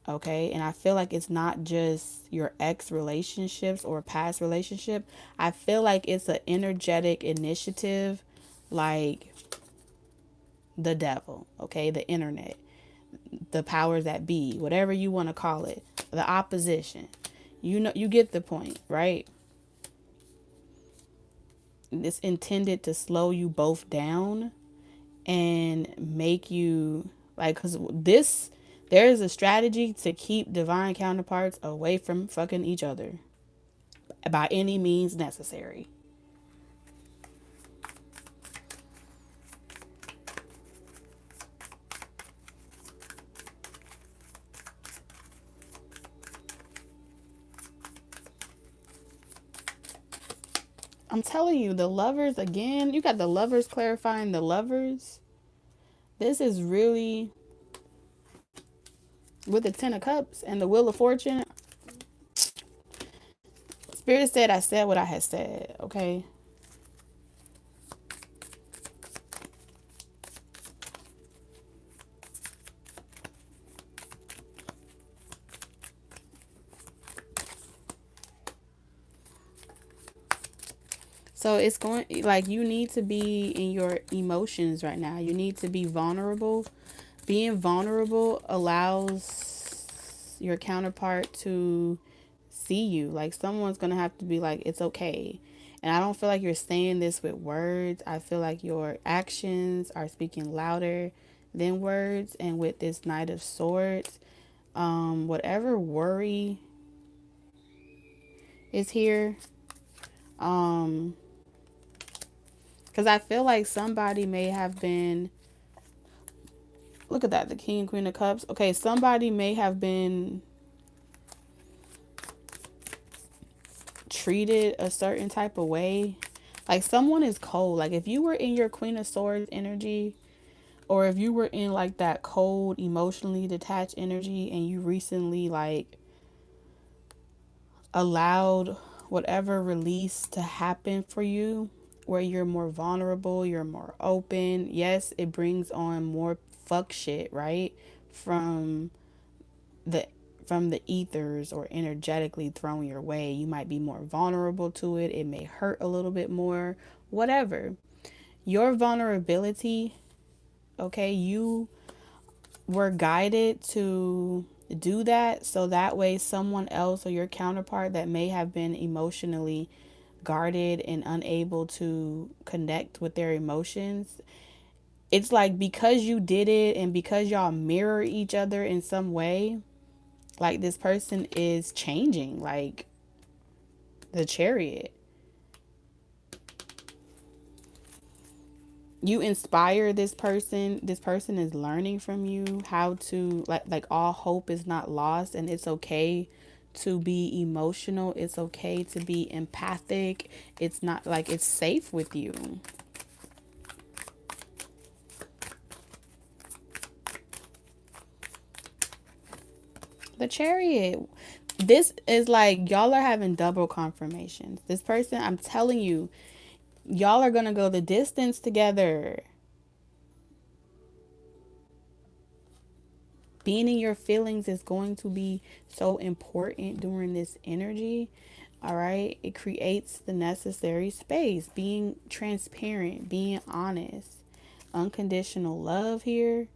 Okay. And I feel like it's not just your ex relationships or past relationship. I feel like it's an energetic initiative, like the devil, okay, the internet, the powers that be, whatever you want to call it, the opposition. You know, you get the point, right? It's intended to slow you both down and make you like, because this, there is a strategy to keep divine counterparts away from fucking each other by any means necessary. I'm telling you, the lovers again, you got the lovers clarifying the lovers. This is really with the 10 of cups and the wheel of fortune. Spirit said I said what I had said, okay? So it's going like you need to be in your emotions right now. You need to be vulnerable. Being vulnerable allows your counterpart to see you. Like someone's going to have to be like, it's okay. And I don't feel like you're saying this with words. I feel like your actions are speaking louder than words. And with this Knight of Swords, whatever worry is here, because I feel like somebody may have been, look at that, the King and Queen of Cups. Okay, somebody may have been treated a certain type of way. Like someone is cold. Like if you were in your Queen of Swords energy, or if you were in like that cold, emotionally detached energy, and you recently like allowed whatever release to happen for you, where you're more vulnerable, you're more open. Yes, it brings on more fuck shit, right? From the from the ethers or energetically thrown your way. You might be more vulnerable to it. It may hurt a little bit more. Whatever. Your vulnerability, okay, you were guided to do that so that way someone else or your counterpart that may have been emotionally guarded and unable to connect with their emotions, it's like because you did it and because y'all mirror each other in some way, like this person is changing, like the Chariot. You inspire this person is learning from you how to like all hope is not lost, and it's okay to be emotional, it's okay to be empathic, it's not like it's safe with you. The Chariot, this is like y'all are having double confirmations. This person, I'm telling you, y'all are gonna go the distance together. Being in your feelings is going to be so important during this energy. All right. It creates the necessary space. Being transparent, being honest, unconditional love here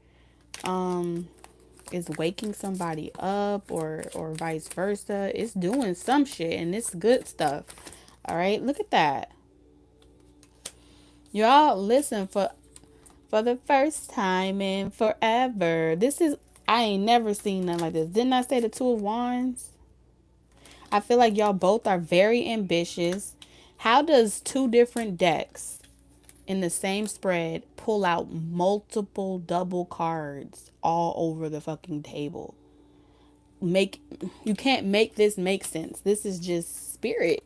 is waking somebody up or vice versa. It's doing some shit and it's good stuff. All right. Look at that. Y'all listen, for the first time in forever. This is, I ain't never seen nothing like this. Didn't I say the Two of Wands? I feel like y'all both are very ambitious. How does two different decks in the same spread pull out multiple double cards all over the fucking table? Make, you can't make this make sense. This is just spirit.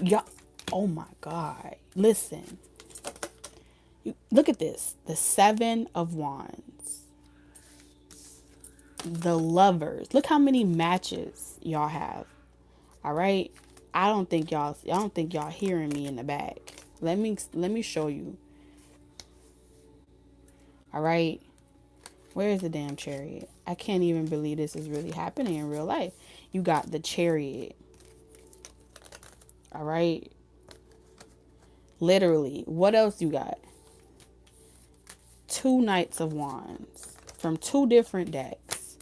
Y'all, oh my God. Listen. Look at this. The Seven of Wands. The Lovers. Look how many matches y'all have. All right. I don't think y'all hearing me in the back. Let me show you. All right. Where is the damn Chariot? I can't even believe this is really happening in real life. You got the Chariot. All right. Literally. What else you got? Two Knights of Wands from two different decks.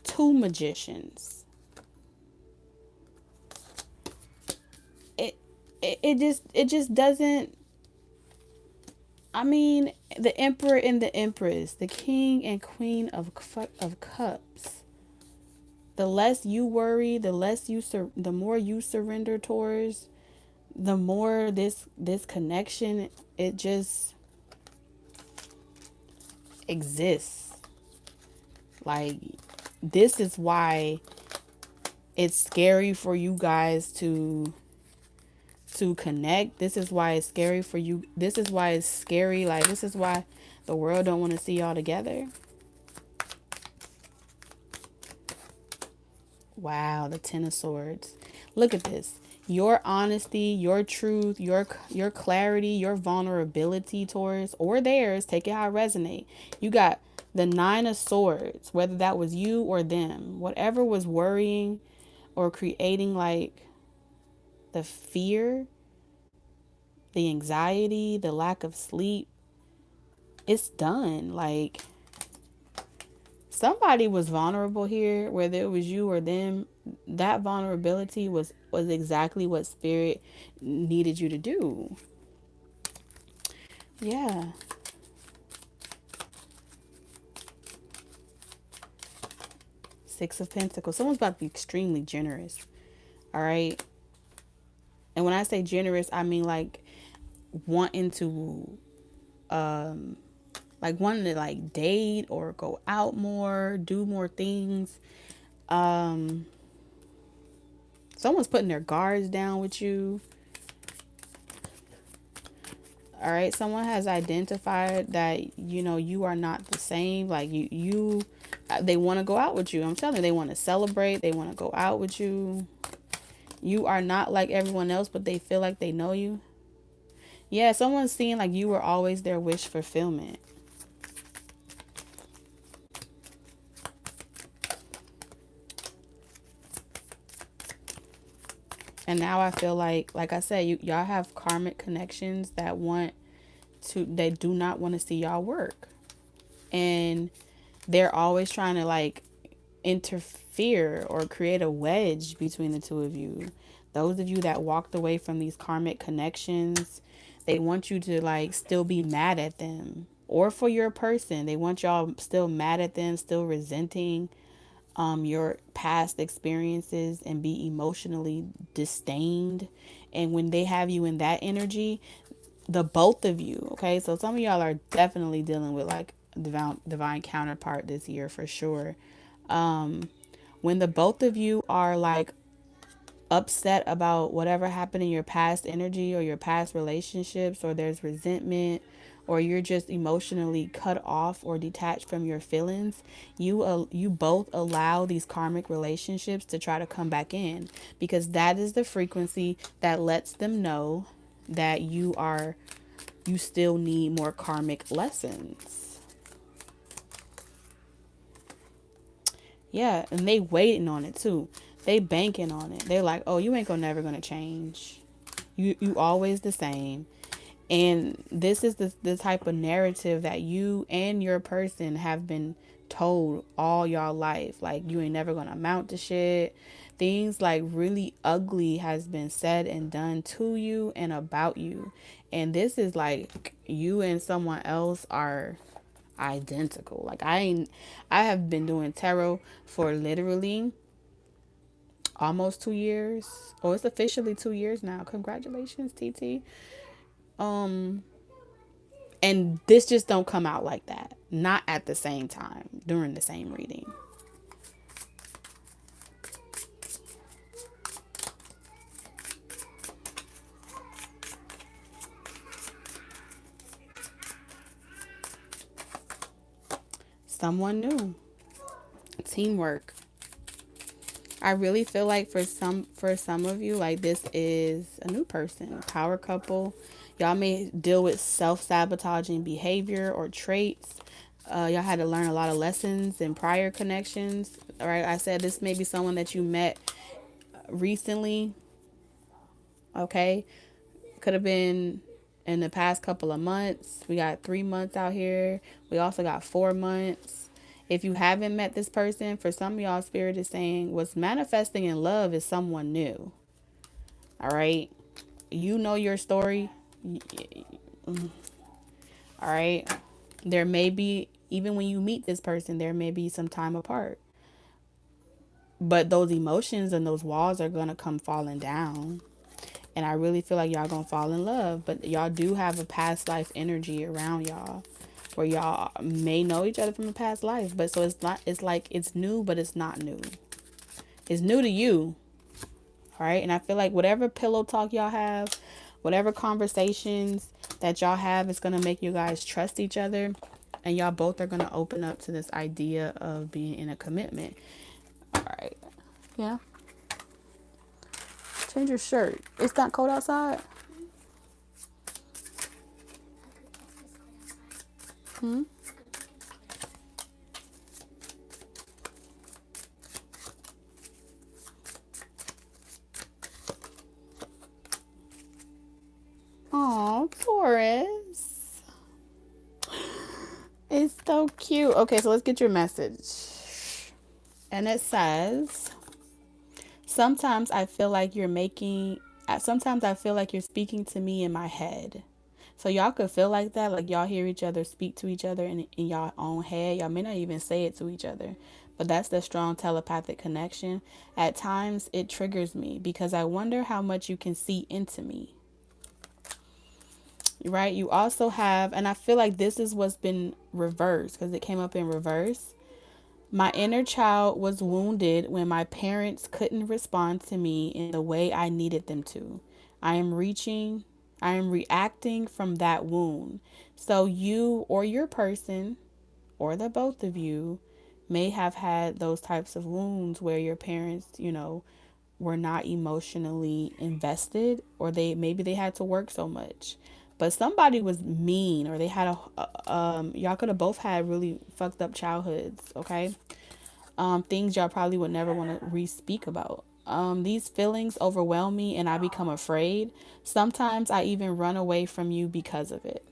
Two Magicians. It just doesn't. I mean, the Emperor and the Empress, the King and Queen of Cups. The less you worry, the more you surrender towards, the more this connection, it just exists. Like, this is why it's scary for you guys to connect. This is why it's scary for you. This is why it's scary. Like, this is why the world don't want to see y'all together. Wow, the Ten of Swords. Look at this. Your honesty, your truth, your clarity, your vulnerability towards or theirs, take it how it resonate. You got the Nine of Swords, whether that was you or them. Whatever was worrying or creating like the fear, the anxiety, the lack of sleep, it's done. Like, somebody was vulnerable here, whether it was you or them. That vulnerability was exactly what spirit needed you to do. Yeah. Six of Pentacles. Someone's about to be extremely generous. All right. And when I say generous, I mean like wanting to wanting to like date or go out more, do more things. Someone's putting their guards down with you. All right. Someone has identified that, you are not the same. Like they want to go out with you. I'm telling you, they want to celebrate. They want to go out with you. You are not like everyone else, but they feel like they know you. Yeah, someone's seeing like you were always their wish fulfillment. And now I feel like I said, y'all have karmic connections that they do not want to see y'all work. And they're always trying to like interfere or create a wedge between the two of you. Those of you that walked away from these karmic connections, they want you to like still be mad at them. Or for your person, they want y'all still mad at them, still resenting your past experiences and be emotionally disdained. And when they have you in that energy, the both of you, okay? So some of y'all are definitely dealing with like divine counterpart this year for sure. When the both of you are like upset about whatever happened in your past energy or your past relationships, or there's resentment, or you're just emotionally cut off or detached from your feelings, you both allow these karmic relationships to try to come back in, because that is the frequency that lets them know that you still need more karmic lessons. Yeah, and they waiting on it too. They banking on it. They're like, "Oh, you ain't gonna never gonna change. You always the same." And this is the type of narrative that you and your person have been told all y'all life. Like, you ain't never gonna amount to shit. Things like really ugly has been said and done to you and about you. And this is like you and someone else are identical. Like, I have been doing tarot for literally almost 2 years. Oh, it's officially 2 years now. Congratulations, TT. Um, and this just don't come out like that. Not at the same time during the same reading. Someone new. Teamwork. I really feel like for some of you, like, this is a new person, power couple. Y'all may deal with self-sabotaging behavior or traits. Y'all had to learn a lot of lessons in prior connections. All right, I said this may be someone that you met recently. Okay, could have been in the past couple of months. We got 3 months out here. We also got 4 months. If you haven't met this person, for some of y'all, spirit is saying what's manifesting in love is someone new. All right, you know your story. All right, there may be, even when you meet this person, there may be some time apart, but those emotions and those walls are gonna come falling down. And I really feel like y'all gonna fall in love, but y'all do have a past life energy around y'all, where y'all may know each other from a past life. But so it's not, it's like it's new, but it's not new. It's new to you. All right. And I feel like whatever pillow talk y'all have, whatever conversations that y'all have, is gonna make you guys trust each other. And y'all both are gonna open up to this idea of being in a commitment. All right. Yeah. Change your shirt. It's not cold outside. Hmm? Oh, Taurus. It's so cute. Okay, so let's get your message. And it says, sometimes I feel like sometimes I feel like you're speaking to me in my head. So y'all could feel like that, like y'all hear each other speak to each other in y'all own head. Y'all may not even say it to each other, but that's the strong telepathic connection. At times it triggers me because I wonder how much you can see into me. Right? You also have, and I feel like this is what's been reversed because it came up in reverse. My inner child was wounded when my parents couldn't respond to me in the way I needed them to. I am reacting from that wound. So you or your person, or the both of you, may have had those types of wounds where your parents, were not emotionally invested, or they had to work so much. But somebody was mean, or they had y'all could have both had really fucked up childhoods, okay? Things y'all probably would never want to re-speak about. These feelings overwhelm me and I become afraid. Sometimes I even run away from you because of it.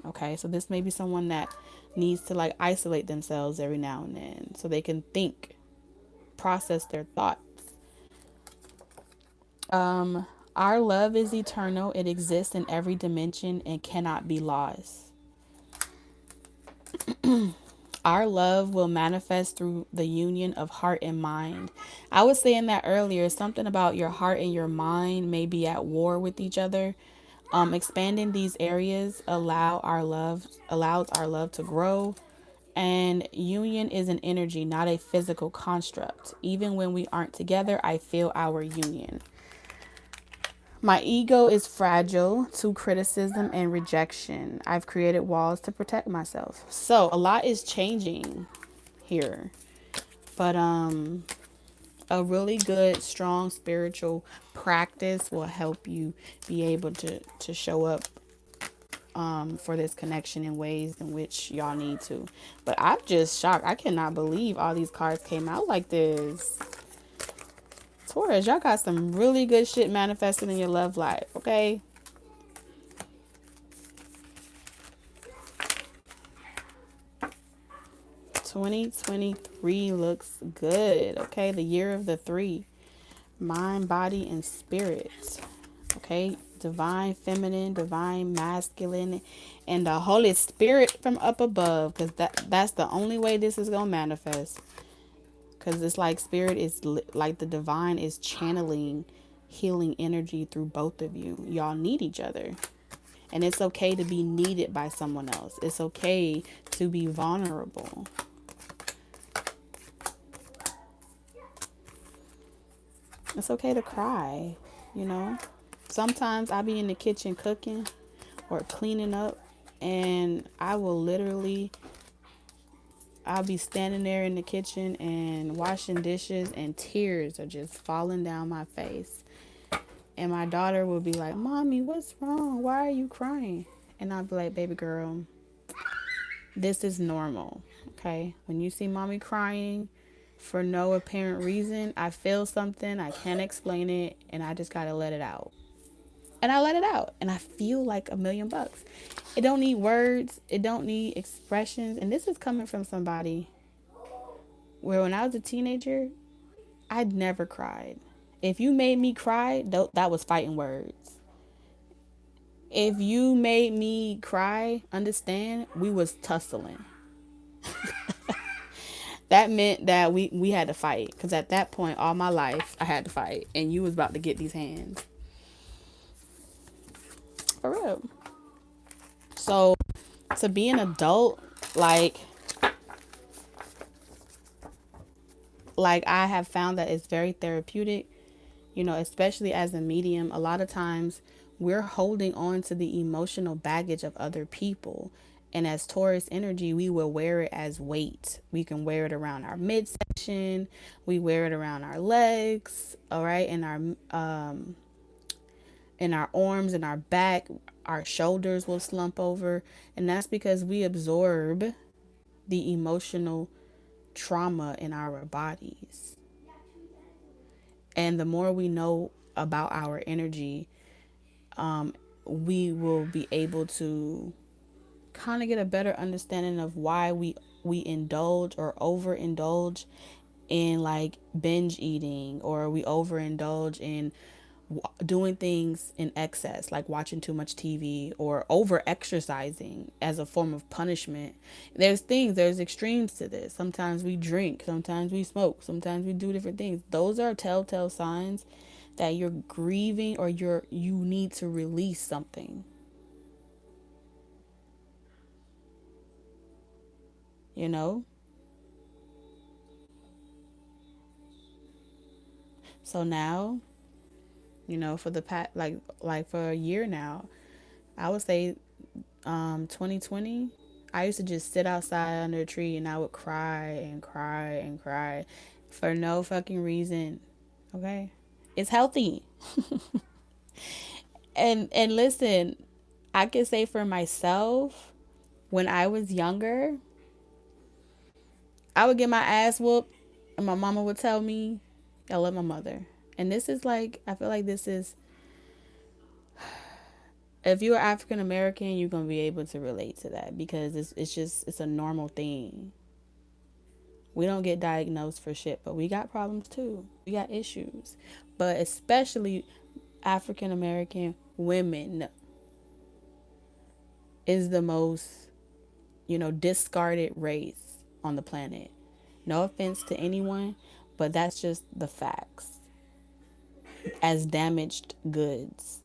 Okay, so this may be someone that needs to like isolate themselves every now and then so they can think, process their thoughts. Our love is eternal, it exists in every dimension and cannot be lost. Our love will manifest through the union of heart and mind. I was saying that earlier, something about your heart and your mind may be at war with each other. Expanding these areas allows our love to grow. And union is an energy, not a physical construct. Even when we aren't together, I feel our union. My ego is fragile to criticism and rejection. I've created walls to protect myself. So a lot is changing here. But a really good, strong spiritual practice will help you be able to show up for this connection in ways in which y'all need to. But I'm just shocked. I cannot believe all these cards came out like this. Taurus, y'all got some really good shit manifesting in your love life, okay? 2023 looks good, okay? The year of the three. Mind, body, and spirit. Okay? Divine feminine, divine masculine, and the Holy Spirit from up above. Because that's the only way this is going to manifest. Because it's like spirit is like the divine is channeling healing energy through both of you. Y'all need each other. And it's okay to be needed by someone else. It's okay to be vulnerable. It's okay to cry, you know? Sometimes I be in the kitchen cooking or cleaning up, and I'll be standing there in the kitchen and washing dishes, and tears are just falling down my face. And my daughter will be like, "Mommy, what's wrong? Why are you crying?" And I'll be like, "Baby girl, this is normal, okay? When you see mommy crying for no apparent reason, I feel something, I can't explain it, and I just gotta let it out." And I let it out, and I feel like $1,000,000. It don't need words, it don't need expressions. And this is coming from somebody where when I was a teenager, I'd never cried. If you made me cry, that was fighting words. If you made me cry, understand, we was tussling. That meant that we had to fight, because at that point all my life I had to fight, and you was about to get these hands for real. So to be an adult, like I have found that it's very therapeutic, especially as a medium. A lot of times we're holding on to the emotional baggage of other people. And as Taurus energy, we will wear it as weight. We can wear it around our midsection. We wear it around our legs, all right, in our arms and our back. Our shoulders will slump over, and that's because we absorb the emotional trauma in our bodies. And the more we know about our energy, we will be able to kind of get a better understanding of why we indulge or overindulge in like binge eating, or we overindulge in doing things in excess, like watching too much TV or over exercising as a form of punishment. There's extremes to this. Sometimes we drink, sometimes we smoke, sometimes we do different things. Those are telltale signs that you're grieving, or you need to release something, you know? So now, for the past like for a year now, I would say 2020, I used to just sit outside under a tree and I would cry and cry and cry for no fucking reason. Okay? It's healthy. And listen, I can say for myself, when I was younger, I would get my ass whooped, and my mama would tell me, I love my mother. And this is like, I feel like this is, if you're African American, you're going to be able to relate to that because it's just, it's a normal thing. We don't get diagnosed for shit, but we got problems too. We got issues. But especially African American women is the most, discarded race on the planet. No offense to anyone, but that's just the facts. As damaged goods,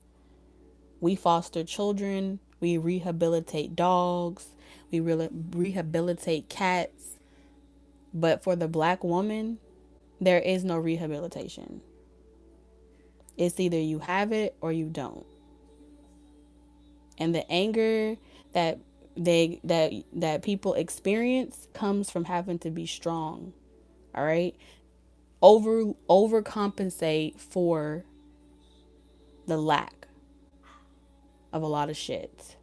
we foster children, we rehabilitate dogs, we rehabilitate cats, but for the black woman, there is no rehabilitation. It's either you have it or you don't. And the anger that that people experience comes from having to be strong. All right? Overcompensate for the lack of a lot of shit.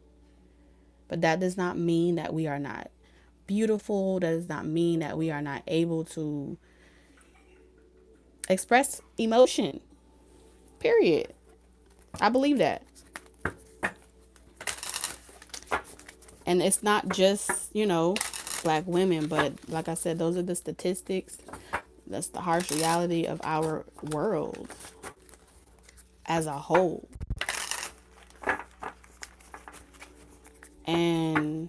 But that does not mean that we are not beautiful. That does not mean that we are not able to express emotion. Period. I believe that. And it's not just, black women, but like I said, those are the statistics. That's the harsh reality of our world as a whole. And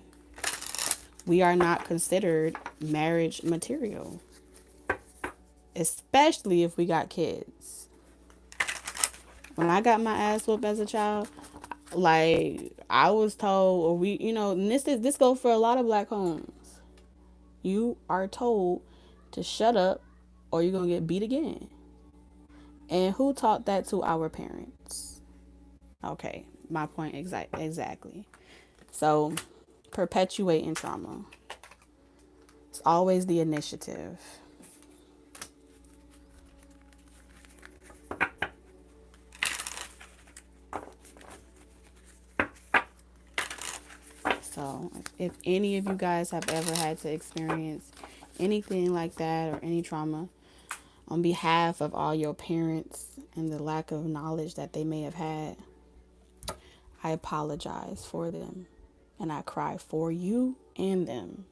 we are not considered marriage material, especially if we got kids. When I got my ass whooped as a child, like I was told, or and this goes for a lot of black homes. You are told to shut up, or you're gonna get beat again. And who taught that to our parents? Okay, my point exactly. So, perpetuating trauma. It's always the initiative. So, if any of you guys have ever had to experience anything like that or any trauma, on behalf of all your parents and the lack of knowledge that they may have had, I apologize for them. And I cry for you and them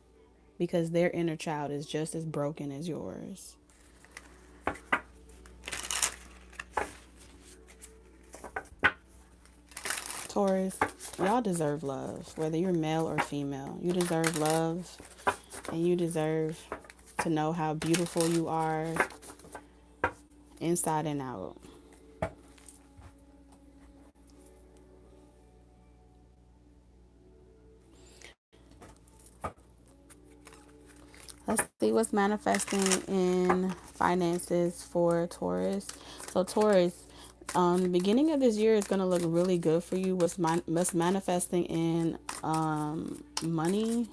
because their inner child is just as broken as yours. Taurus, y'all deserve love, whether you're male or female. You deserve love, and you deserve to know how beautiful you are inside and out. Let's see what's manifesting in finances for Taurus. So Taurus, the beginning of this year is going to look really good for you. What's manifesting in money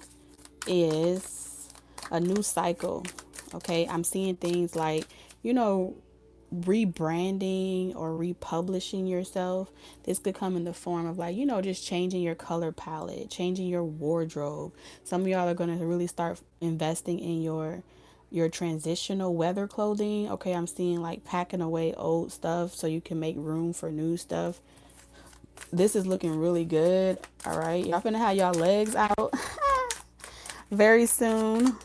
is a new cycle. Okay, I'm seeing things like, rebranding or republishing yourself. This could come in the form of like, just changing your color palette, changing your wardrobe. Some of y'all are going to really start investing in your transitional weather clothing. Okay, I'm seeing like packing away old stuff so you can make room for new stuff. This is looking really good. All right, y'all finna have y'all legs out very soon.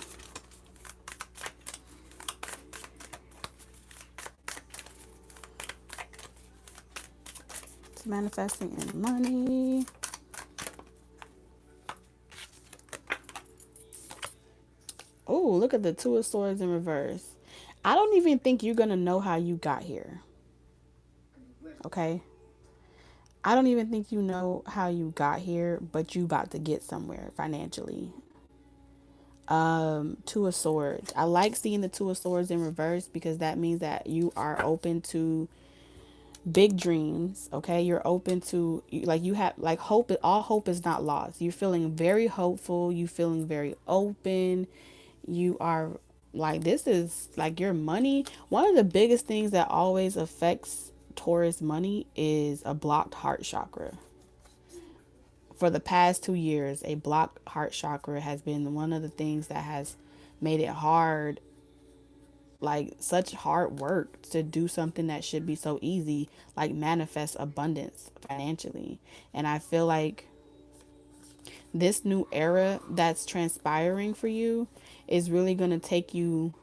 It's manifesting in money. Oh, look at the Two of Swords in reverse. I don't even think you're going to know how you got here. Okay? I don't even think you know how you got here, but you about to get somewhere financially. Two of Swords. I like seeing the Two of Swords in reverse because that means that you are open to big dreams. Okay, you're open to, like, you have like hope. All hope is not lost. You're feeling very hopeful. You feeling very open. You are Like, this is like your money. One of the biggest things that always affects Taurus money is a blocked heart chakra. For the past 2 years, a blocked heart chakra has been one of the things that has made it hard, like such hard work to do something that should be so easy, like manifest abundance financially. And I feel like this new era that's transpiring for you is really going to take you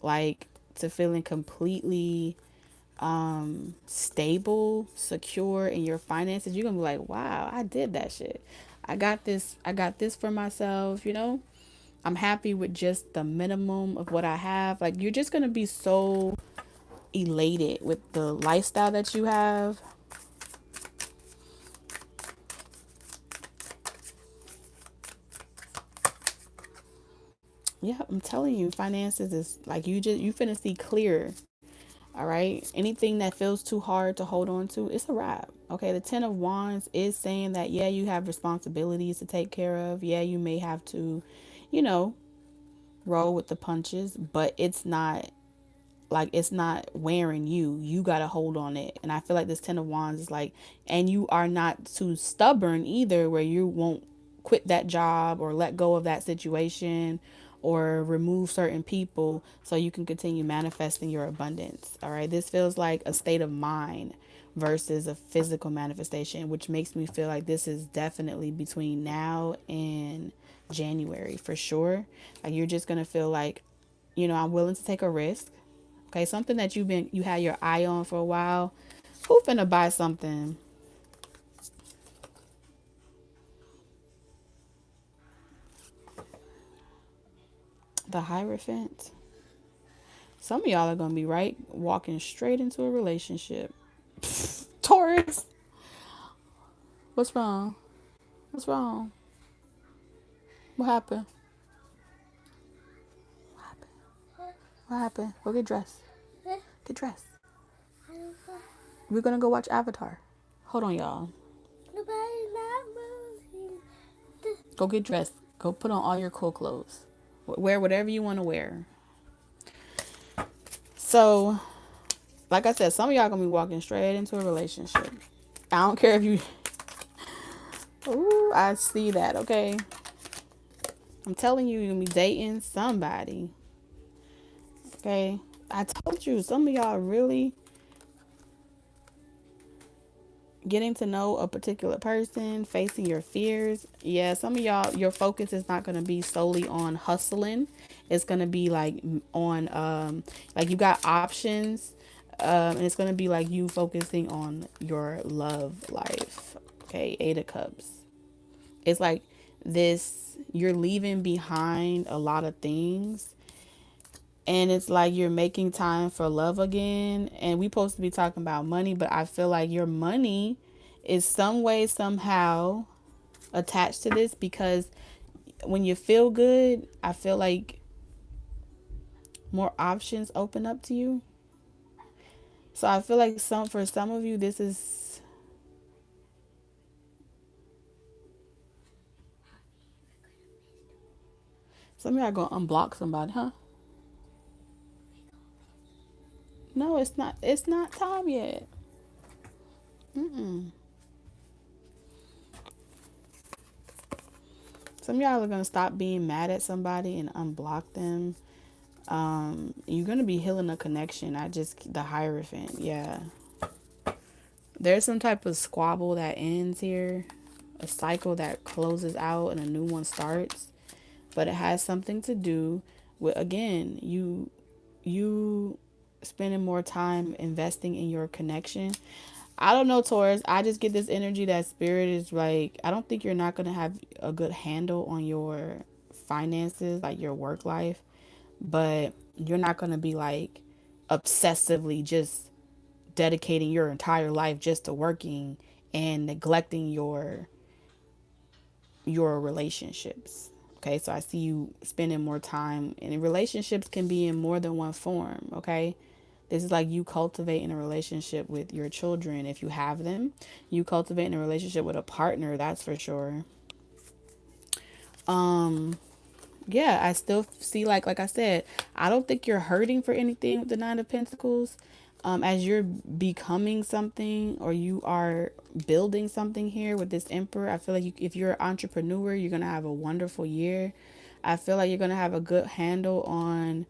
like to feeling completely stable, secure in your finances. You're gonna be like, wow, I did that shit. I got this for myself, you know? I'm happy with just the minimum of what I have. Like, you're just gonna be so elated with the lifestyle that you have. Yeah, I'm telling you, finances is like you finna see clear. All right. Anything that feels too hard to hold on to, it's a wrap. Okay. The Ten of Wands is saying that, yeah, you have responsibilities to take care of. Yeah, you may have to, you know, roll with the punches, but it's not wearing you. You got to hold on it. And I feel like this Ten of Wands is like, and you are not too stubborn either, where you won't quit that job or let go of that situation or remove certain people so you can continue manifesting your abundance. All right. This feels like a state of mind versus a physical manifestation, which makes me feel like this is definitely between now and January for sure. Like, you're just going to feel like, I'm willing to take a risk. Okay, something that you had your eye on for a while. Who finna buy something? The Hierophant. Some of y'all are gonna be right walking straight into a relationship. Taurus, what's wrong? What's wrong? What happened? What happened? What happened? Go get dressed. Get dressed. We're gonna go watch Avatar. Hold on, y'all. Go get dressed. Go put on all your cool clothes. Wear whatever you want to wear. So, like I said, some of y'all gonna be walking straight into a relationship. I don't care if you. Ooh, I see that. Okay, I'm telling you, you're gonna be dating somebody. Okay, I told you, some of y'all really getting to know a particular person, facing your fears. Yeah, some of y'all, your focus is not gonna be solely on hustling. It's gonna be like on like you got options. And it's gonna be like you focusing on your love life. Okay, Eight of Cups. It's like this, you're leaving behind a lot of things, and it's like you're making time for love again. And we supposed to be talking about money, but I feel like your money is some way somehow attached to this, because when you feel good, I feel like more options open up to you. So I feel like some of you, this is, some of y'all gonna unblock somebody, huh? No, it's not time yet. Mm-mm. Some of y'all are gonna stop being mad at somebody and unblock them. You're gonna be healing a connection. The Hierophant, yeah. There's some type of squabble that ends here, a cycle that closes out and a new one starts. But it has something to do with, again, you spending more time investing in your connection. I don't know, Taurus. I just get this energy that spirit is like, I don't think you're not going to have a good handle on your finances, like your work life, but you're not going to be like obsessively just dedicating your entire life just to working and neglecting your relationships. Okay, so I see you spending more time, and relationships can be in more than one form. Okay, this is like you cultivating a relationship with your children if you have them. You cultivating a relationship with a partner, that's for sure. Yeah, I still see, like I said, I don't think you're hurting for anything with the Nine of Pentacles. As you're becoming something, or you are building something here with this Emperor, I feel like if you're an entrepreneur, you're gonna have a wonderful year. I feel like you're gonna have a good handle on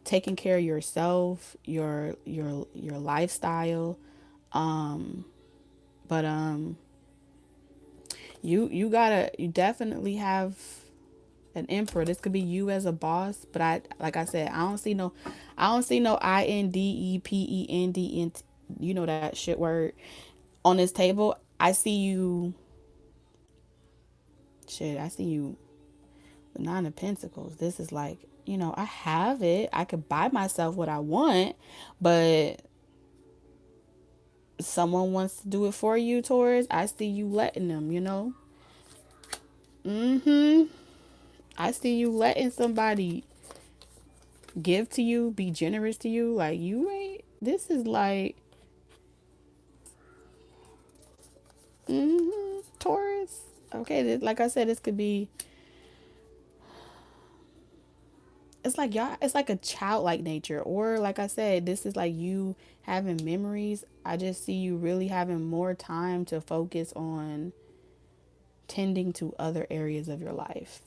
taking care of yourself, your lifestyle. Um, but you definitely have an emperor. This could be you as a boss, but like I said, I don't see no INDEPEND, you know that shit word on this table. I see you, shit. I see you, the Nine of Pentacles. This is like, I have it. I could buy myself what I want, but someone wants to do it for you, Taurus. I see you letting them. Mm-hmm. I see you letting somebody give to you, be generous to you. Like, you ain't, this is like, Taurus. Okay, like I said, this could be, it's like y'all, it's like a childlike nature. Or like I said, this is like you having memories. I just see you really having more time to focus on tending to other areas of your life.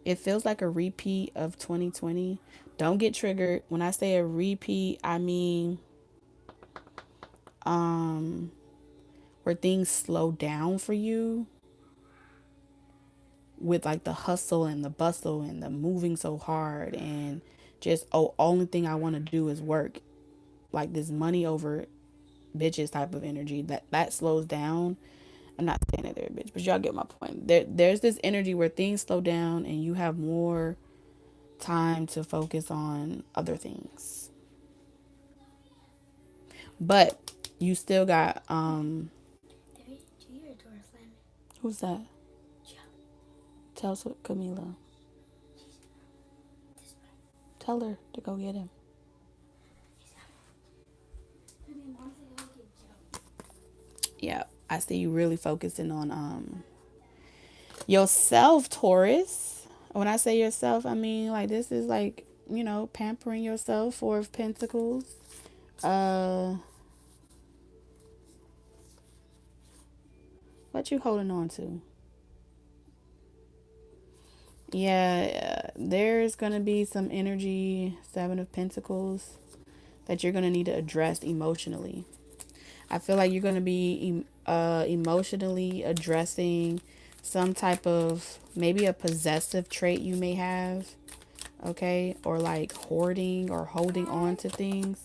It feels like a repeat of 2020. Don't get triggered. When I say a repeat, I mean um where things slow down for you, with like the hustle and the bustle and the moving so hard, and just, oh, only thing I want to do is work, like this money over bitches type of energy, that slows down. I'm not saying that they're a bitch, but y'all get my point. There's this energy where things slow down and you have more time to focus on other things. But you still got who's that? Tell Camila. Tell her to go get him. Yeah, I see you really focusing on yourself, Taurus. When I say yourself, I mean like this is like, pampering yourself. Four of Pentacles. Uh, what you holding on to? Yeah, there's gonna be some energy, Seven of Pentacles, that you're gonna need to address emotionally. I feel like you're gonna be emotionally addressing some type of, maybe a possessive trait you may have, okay, or like hoarding or holding on to things.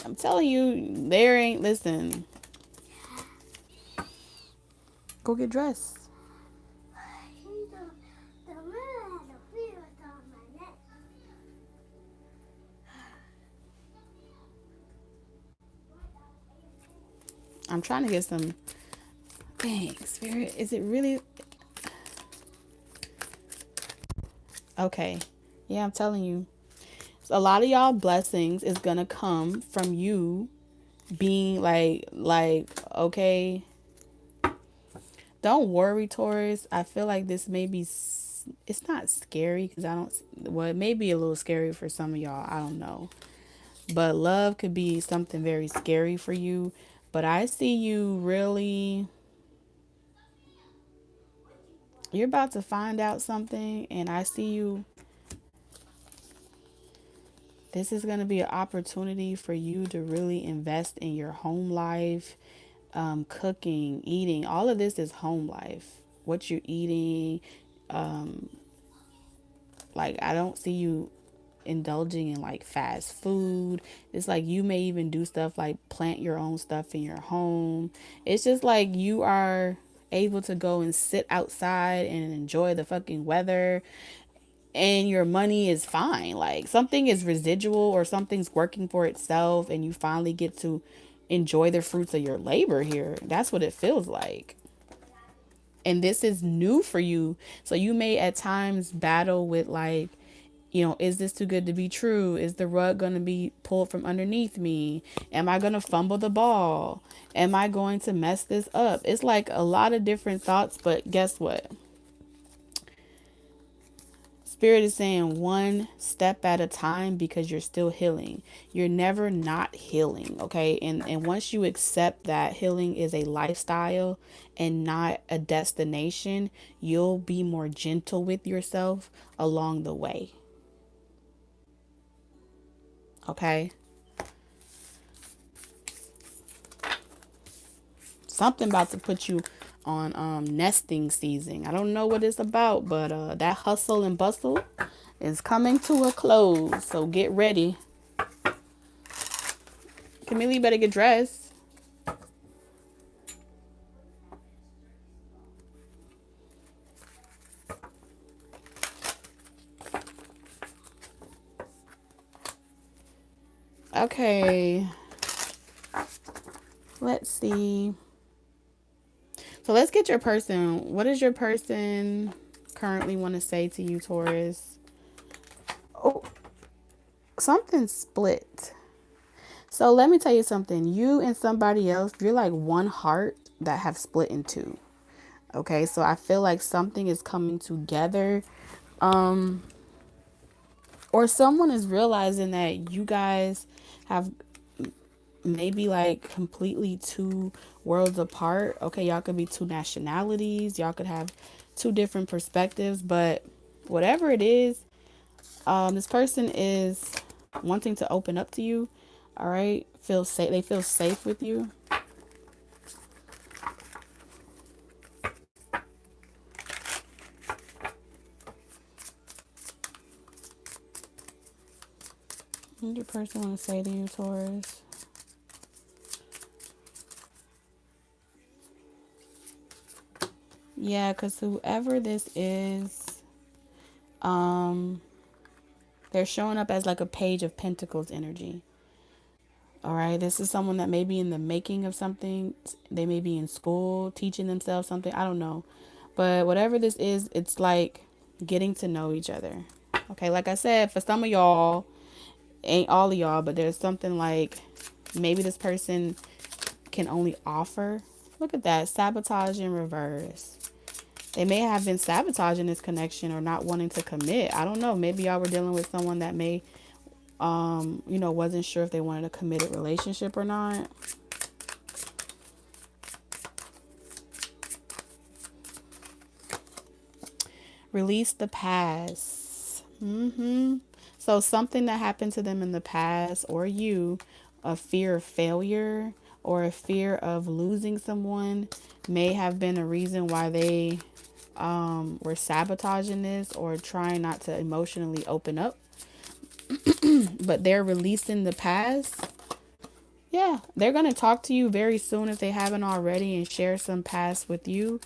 I'm telling you, there ain't, listen, go get dressed. I'm trying to get some, dang, spirit, is it really, okay, yeah, I'm telling you, a lot of y'all blessings is gonna come from you being like, okay, don't worry, Taurus. I feel like this may be, it's not scary because I don't, well, it may be a little scary for some of y'all. I don't know. But love could be something very scary for you. But I see you really, you're about to find out something. And I see you, this is going to be an opportunity for you to really invest in your home life, cooking, eating. All of this is home life. What you're eating, like I don't see you indulging in like fast food. It's like you may even do stuff like plant your own stuff in your home. It's just like you are able to go and sit outside and enjoy the fucking weather, and your money is fine. Like something is residual or something's working for itself, and you finally get to enjoy the fruits of your labor here. That's what it feels like. And this is new for you. So you may at times battle with like, You know, is this too good to be true? Is the rug going to be pulled from underneath me? Am I going to fumble the ball? Am I going to mess this up? It's like a lot of different thoughts, but guess what? Spirit is saying one step at a time because you're still healing. You're never not healing, okay? And once you accept that healing is a lifestyle and not a destination, you'll be more gentle with yourself along the way. Okay? Something about to put you on nesting season. I don't know what it's about, but that hustle and bustle is coming to a close. So get ready. Camille, you better get dressed. Okay. Let's see. So let's get your person. What does your person currently want to say to you, Taurus? Oh, something split. So let me tell you something. You and somebody else, you're like one heart that have split in two. Okay, so I feel like something is coming together. Or someone is realizing that you guys have maybe like completely two worlds apart. Okay, y'all could be two nationalities, y'all could have two different perspectives, but whatever it is, this person is wanting to open up to you. All right, feel safe. They feel safe with you. What did your person want to say to you, Taurus? Yeah, because whoever this is, they're showing up as like a page of pentacles energy. All right, this is someone that may be in the making of something. They may be in school teaching themselves something. I don't know. But whatever this is, it's like getting to know each other. Okay, like I said, for some of y'all, ain't all of y'all, but there's something like maybe this person can only offer. Look at that, sabotage in reverse. They may have been sabotaging this connection or not wanting to commit. I don't know. Maybe y'all were dealing with someone that may wasn't sure if they wanted a committed relationship or not. Release the past. So something that happened to them in the past, or you, a fear of failure or a fear of losing someone, may have been a reason why they were sabotaging this or trying not to emotionally open up. But they're releasing the past. Yeah, they're going to talk to you very soon if they haven't already and share some past with you.